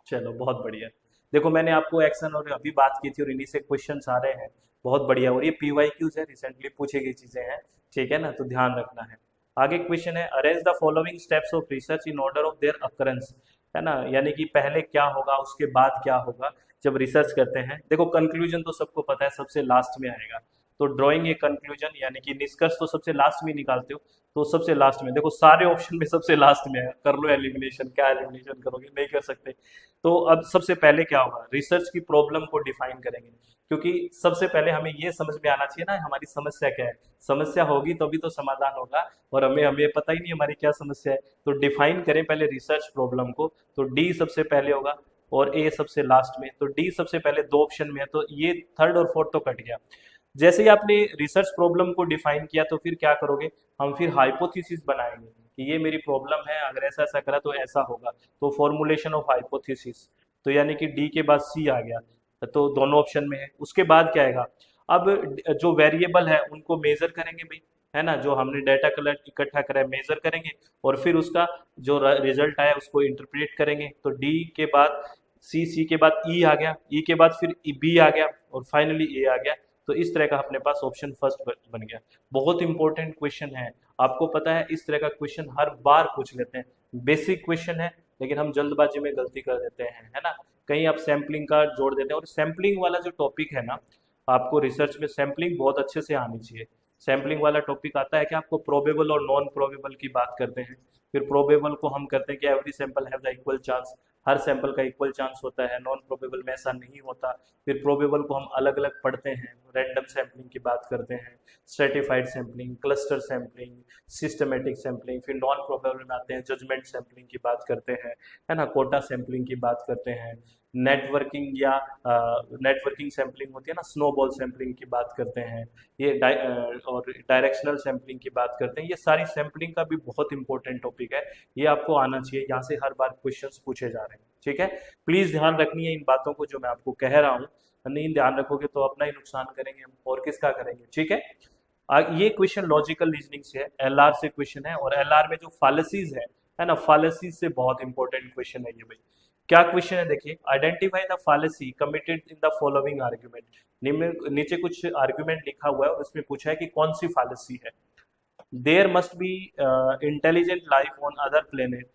चलो बहुत बढ़िया। देखो मैंने आपको एक्शन और अभी बात की थी और इन्हीं से क्वेश्चन आ रहे हैं, बहुत बढ़िया। और ये PYQs है, रिसेंटली पूछी गई चीजें हैं, ठीक है ना, तो ध्यान रखना है। आगे क्वेश्चन है, arrange the following steps of research in order of there occurrence, है ना, यानी कि पहले क्या होगा उसके बाद क्या होगा जब रिसर्च करते हैं। देखो कंक्लूजन तो सबको पता है सबसे लास्ट में आएगा, तो ड्राइंग ए कंक्लूजन यानी कि निष्कर्ष तो सबसे लास्ट में निकालते हो, तो सबसे लास्ट में देखो सारे ऑप्शन में सबसे लास्ट में है, कर लो एलिमिनेशन, क्या एलिमिनेशन करोगे, नहीं कर सकते। तो अब सबसे पहले क्या होगा, रिसर्च की प्रॉब्लम को डिफाइन करेंगे, क्योंकि सबसे पहले हमें ये समझ में आना चाहिए ना हमारी समस्या क्या है, समस्या होगी तभी तो समाधान होगा, और हमें हमें पता ही नहीं हमारी क्या समस्या है। तो डिफाइन करें पहले रिसर्च प्रॉब्लम को, तो डी सबसे पहले होगा और ए सबसे लास्ट में, तो डी सबसे पहले दो ऑप्शन में है, तो ये थर्ड और फोर्थ तो कट गया। जैसे ही आपने रिसर्च प्रॉब्लम को डिफाइन किया तो फिर क्या करोगे, हम फिर हाइपोथेसिस बनाएंगे कि ये मेरी प्रॉब्लम है, अगर ऐसा ऐसा करा तो ऐसा होगा, तो फॉर्मुलेशन ऑफ हाइपोथेसिस, तो यानी कि डी के बाद सी आ गया, तो दोनों ऑप्शन में है। उसके बाद क्या आएगा, अब जो वेरिएबल है उनको मेजर करेंगे भाई, है ना, जो हमने डाटा कलेक्ट इकट्ठा करा है मेजर करेंगे, और फिर उसका जो रिजल्ट आया उसको इंटरप्रेट करेंगे। तो डी के बाद सी, सी के बाद ई आ गया, ई के बाद फिर बी आ गया, और फाइनली ए आ गया। तो इस तरह का अपने पास ऑप्शन फर्स्ट बन गया। बहुत इंपॉर्टेंट क्वेश्चन है, आपको पता है इस तरह का क्वेश्चन हर बार पूछ लेते हैं। बेसिक क्वेश्चन है लेकिन हम जल्दबाजी में गलती कर देते हैं, है ना। कहीं आप सैम्पलिंग का जोड़ देते हैं, और सैम्पलिंग वाला जो टॉपिक है ना, आपको रिसर्च में सैम्पलिंग बहुत अच्छे से आनी चाहिए। सैम्पलिंग वाला टॉपिक आता है कि आपको प्रोबेबल और नॉन प्रोबेबल की बात करते हैं। फिर प्रोबेबल को हम करते हैं कि every sample have the equal chance, her sample का इक्वल चांस होता है। नॉन प्रोबेबल में ऐसा नहीं होता। फिर प्रोबेबल को हम अलग अलग पढ़ते हैं, रैंडम सैम्पलिंग की बात करते हैं, stratified sampling, cluster sampling, systematic sampling. फिर नॉन प्रोबेबल में आते हैं, जजमेंट सैम्पलिंग की बात करते हैं, है ना, कोटा सैम्पलिंग की बात करते हैं, नेटवर्किंग या नेटवर्किंग सैम्पलिंग होती है ना, स्नोबॉल सैम्पलिंग की बात करते हैं, ये और डायरेक्शनल सैम्पलिंग की बात करते हैं। ये सारी सैम्पलिंग का भी बहुत इंपॉर्टेंट टॉपिक है, ये आपको आना चाहिए, यहाँ से हर बार क्वेश्चंस पूछे जा रहे हैं। ठीक है, प्लीज ध्यान रखनी है इन बातों को जो मैं आपको कह रहा हूँ। नहीं ध्यान रखोगे तो अपना ही नुकसान करेंगे हम, और किसका करेंगे। ठीक है, ये क्वेश्चन लॉजिकल रीजनिंग से है, एलआर से क्वेश्चन है, और एलआर में जो फालेसीज है ना, फालेसीज से बहुत इंपॉर्टेंट क्वेश्चन है ये भाई। क्या क्वेश्चन है देखिए, identify the fallacy committed in the following argument. नीचे कुछ आर्ग्यूमेंट लिखा हुआ है और उसमें पूछा है कि कौन सी फालेसी है। There must be intelligent life on other planet,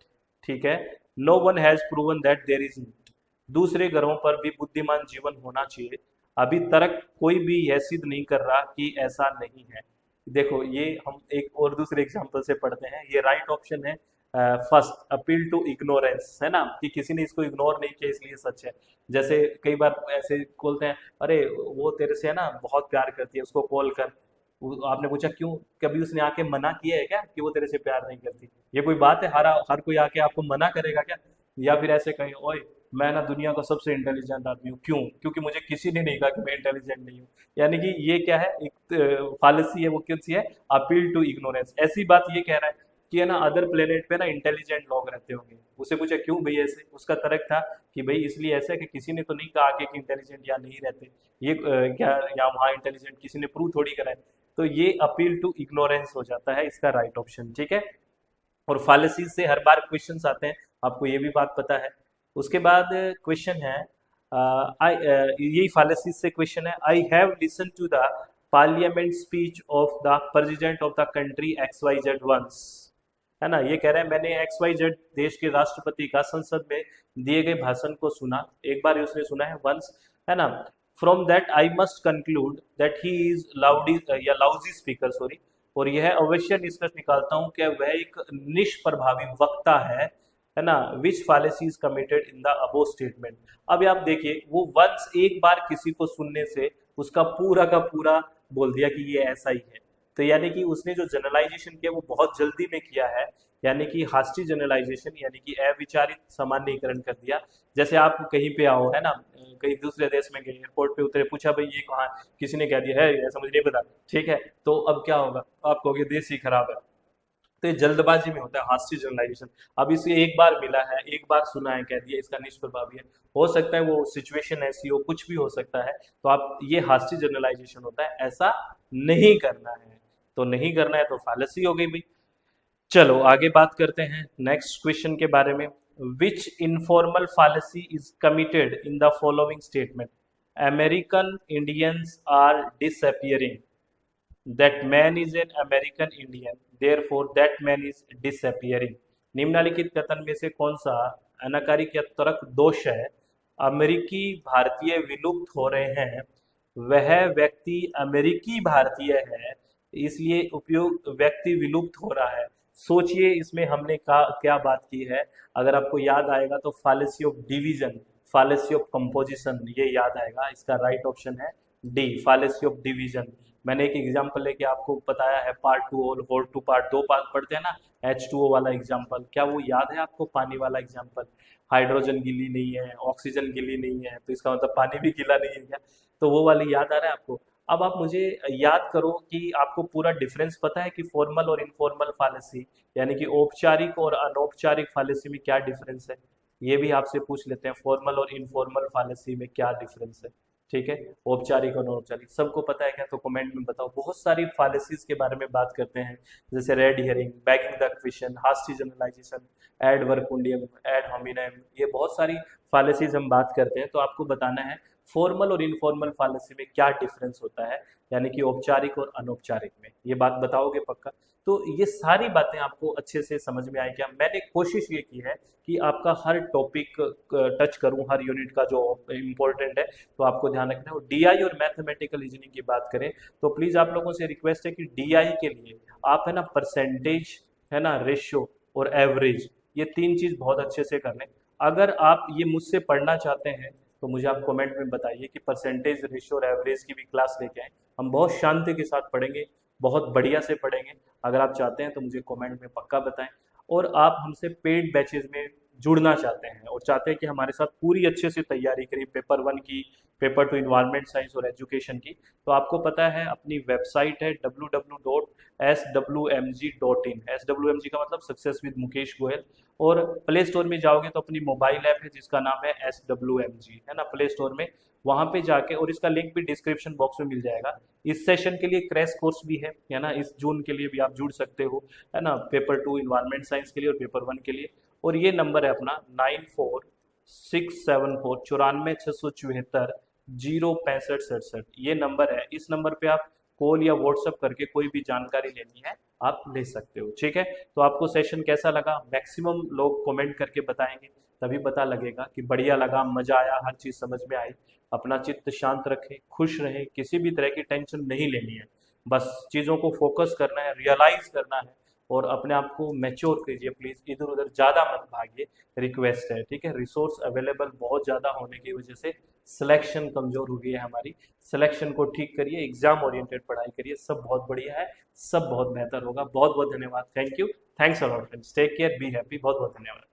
ठीक है, no one has proven that there is not. दूसरे ग्रहों पर भी बुद्धिमान जीवन होना चाहिए, अभी तक कोई भी यह सिद्ध नहीं कर रहा कि ऐसा नहीं है। देखो ये हम एक और दूसरे एग्जांपल से पढ़ते हैं, ये राइट ऑप्शन है फर्स्ट, अपील टू इग्नोरेंस, है ना, कि किसी ने इसको इग्नोर नहीं किया इसलिए सच है। जैसे कई बार ऐसे बोलते हैं, अरे वो तेरे से है ना बहुत प्यार करती है, उसको कॉल कर। आपने पूछा क्यों, कभी उसने आके मना किया है क्या कि वो तेरे से प्यार नहीं करती। ये कोई बात है, हर कोई आके आपको मना करेगा क्या। या फिर ऐसे कहीं, ओए मैं ना दुनिया का सबसे इंटेलिजेंट आदमी हूँ, क्यों, क्योंकि मुझे किसी ने नहीं कहा कि मैं इंटेलिजेंट नहीं हूँ। यानी कि ये क्या है, एक फालिसी है, वो कौन सी है, अपील टू इग्नोरेंस। ऐसी बात ये कह रहा है कि है ना अदर प्लेनेट पे ना इंटेलिजेंट लोग रहते होंगे। उसे पूछा क्यों भाई ऐसे, उसका तर्क था कि भाई इसलिए ऐसा है कि किसी ने तो नहीं कहा कि इंटेलिजेंट या नहीं रहते, ये क्या या वहाँ इंटेलिजेंट किसी ने प्रूव थोड़ी करा है। तो ये अपील टू इग्नोरेंस हो जाता है इसका राइट ऑप्शन। ठीक है, और फालिसीज से हर बार क्वेश्चंस आते हैं, आपको ये भी बात पता है। उसके बाद क्वेश्चन है, आई यही फालिसीज से क्वेश्चन है, I have listen to the parliament speech of the president of the country XYZ once, है ना। ये कह रहे हैं मैंने XYZ देश के राष्ट्रपति का संसद में दिए गए भाषण को सुना, एक बार ही उसने सुना है, वंस, है ना। From that I must conclude that he is loudly या लाउजी स्पीकर, सॉरी, और यह अवश्य निष्कर्ष निकालता हूं कि वह एक निष्प्रभावी वक्ता है ना। Which fallacy is committed in the above statement. अब आप देखिए, वो वंस एक बार किसी को सुनने से उसका पूरा का पूरा बोल दिया कि ये ऐसा ही है। तो यानी कि उसने जो जनरलाइजेशन किया वो बहुत जल्दी में किया है, यानी कि हास्टी जनरलाइजेशन, यानी कि अविचारित सामान्यीकरण कर दिया। जैसे आप कहीं पे आओ, है ना, कहीं दूसरे देश में गए, एयरपोर्ट पे उतरे, पूछा भाई ये कहाँ, किसी ने कह दिया है ऐसा मुझे नहीं पता, ठीक है, तो अब क्या होगा, आप कहोगे देश ही खराब है। तो ये जल्दबाजी में होता है हास्टी जनरलाइजेशन। अब इसे एक बार मिला है, एक बार सुना है, कह दिया इसका निष्प्रभावी है। हो सकता है वो सिचुएशन ऐसी हो, कुछ भी हो सकता है, तो आप ये हास्टी जनरलाइजेशन होता है, ऐसा नहीं करना है। तो नहीं करना है तो फालसी हो गई भाई। चलो आगे बात करते हैं नेक्स्ट क्वेश्चन के बारे में। Which informal fallacy is committed in the following statement. American Indians are disappearing, that man is an American Indian, therefore that man is disappearing. निम्नलिखित कथन में से कौन सा अनाकारी या तर्क दोष है। अमेरिकी भारतीय विलुप्त हो रहे हैं, वह व्यक्ति अमेरिकी भारतीय है, इसलिए उपयुक्त व्यक्ति विलुप्त हो रहा है। सोचिए इसमें हमने क्या बात की है। अगर आपको याद आएगा तो फालेसी ऑफ डिवीजन, फालेसी ऑफ कंपोजिशन, ये याद आएगा। इसका राइट ऑप्शन है डी, फालेसी ऑफ डिवीजन। मैंने एक एग्जांपल लेके आपको बताया है, पार्ट 2 और होल 2 पार्ट, 2 पार्ट पढ़ते हैं ना, H2O वाला एग्जांपल, क्या वो याद है आपको, पानी वाला एग्जांपल। हाइड्रोजन गीली नहीं है, ऑक्सीजन गीली नहीं है, तो इसका मतलब पानी भी गीला नहीं है क्या। तो वो वाली याद आ रहा है आपको। अब आप मुझे याद करो कि आपको पूरा डिफरेंस पता है कि फॉर्मल और इनफॉर्मल फालेसी, यानी कि औपचारिक और अनौपचारिक फालेसी में क्या डिफरेंस है। ये भी आपसे पूछ लेते हैं, फॉर्मल और इनफॉर्मल फालेसी में क्या डिफरेंस है। ठीक है, औपचारिक और अनौपचारिक सबको पता है क्या, तो कमेंट में बताओ। बहुत सारी फालेसीज के बारे में बात करते हैं, जैसे red herring, begging the question, hasty generalization, ad verecundiam, ad hominem, ये बहुत सारी फालेसीज हम बात करते हैं। तो आपको बताना है फॉर्मल और इनफॉर्मल फार्मेसी में क्या डिफरेंस होता है, यानी कि औपचारिक और अनौपचारिक में, ये बात बताओगे पक्का? तो ये सारी बातें आपको अच्छे से समझ में आएगी। मैंने कोशिश ये की है कि आपका हर टॉपिक टच करूं, हर यूनिट का जो इम्पोर्टेंट है तो आपको ध्यान रखना है। और डीआई और मैथमेटिकल रीजनिंग की बात करें तो प्लीज़ आप लोगों से रिक्वेस्ट है कि डीआई के लिए आप है ना परसेंटेज, है ना, रेशियो और एवरेज, ये तीन चीज़ बहुत अच्छे से कर लें। अगर आप ये मुझसे पढ़ना चाहते हैं तो मुझे आप कमेंट में बताइए कि परसेंटेज, रेशियो और एवरेज की भी क्लास लेके आए। हम बहुत शांति के साथ पढ़ेंगे, बहुत बढ़िया से पढ़ेंगे। अगर आप चाहते हैं तो मुझे कमेंट में पक्का बताएं। और आप हमसे पेड बैचेज में जुड़ना चाहते हैं और चाहते हैं कि हमारे साथ पूरी अच्छे से तैयारी करें पेपर 1 की, पेपर 2 इन्वायरमेंट साइंस और एजुकेशन की, तो आपको पता है अपनी वेबसाइट है www.swmg.in। SWMG का मतलब सक्सेस विद मुकेश गोयल। और प्ले स्टोर में जाओगे तो अपनी मोबाइल ऐप है जिसका नाम है SWMG, है ना, प्ले स्टोर में वहां पे जाके, और इसका लिंक भी डिस्क्रिप्शन बॉक्स में मिल जाएगा। इस सेशन के लिए क्रैश कोर्स भी है ना, इस जून के लिए भी आप जुड़ सकते हो, है ना, पेपर 2 इन्वायरमेंट साइंस के लिए और पेपर 1 के लिए। और ये नंबर है अपना 9467494674 ये नंबर है। इस नंबर पे आप कॉल या व्हाट्सएप करके कोई भी जानकारी लेनी है आप ले सकते हो, ठीक है? तो आपको सेशन कैसा लगा? मैक्सिमम लोग कमेंट करके बताएंगे, तभी पता लगेगा कि बढ़िया लगा, मजा आया, हर चीज समझ में आई। अपना चित्त शांत रखें, खुश रहें, किसी भी तरह की टेंशन नहीं लेनी है, बस चीज़ों को फोकस करना है, रियलाइज करना है और अपने आप को मैच्योर कीजिए। प्लीज़ इधर उधर ज़्यादा मत भागिए, रिक्वेस्ट है, ठीक है? रिसोर्स अवेलेबल बहुत ज़्यादा होने की वजह से सिलेक्शन कमज़ोर हो गई है हमारी। सिलेक्शन को ठीक करिए, एग्जाम ओरिएंटेड पढ़ाई करिए, सब बहुत बढ़िया है, सब बहुत बेहतर होगा। बहुत बहुत धन्यवाद, thank you, thanks a lot friends, take care, be happy, बहुत बहुत धन्यवाद।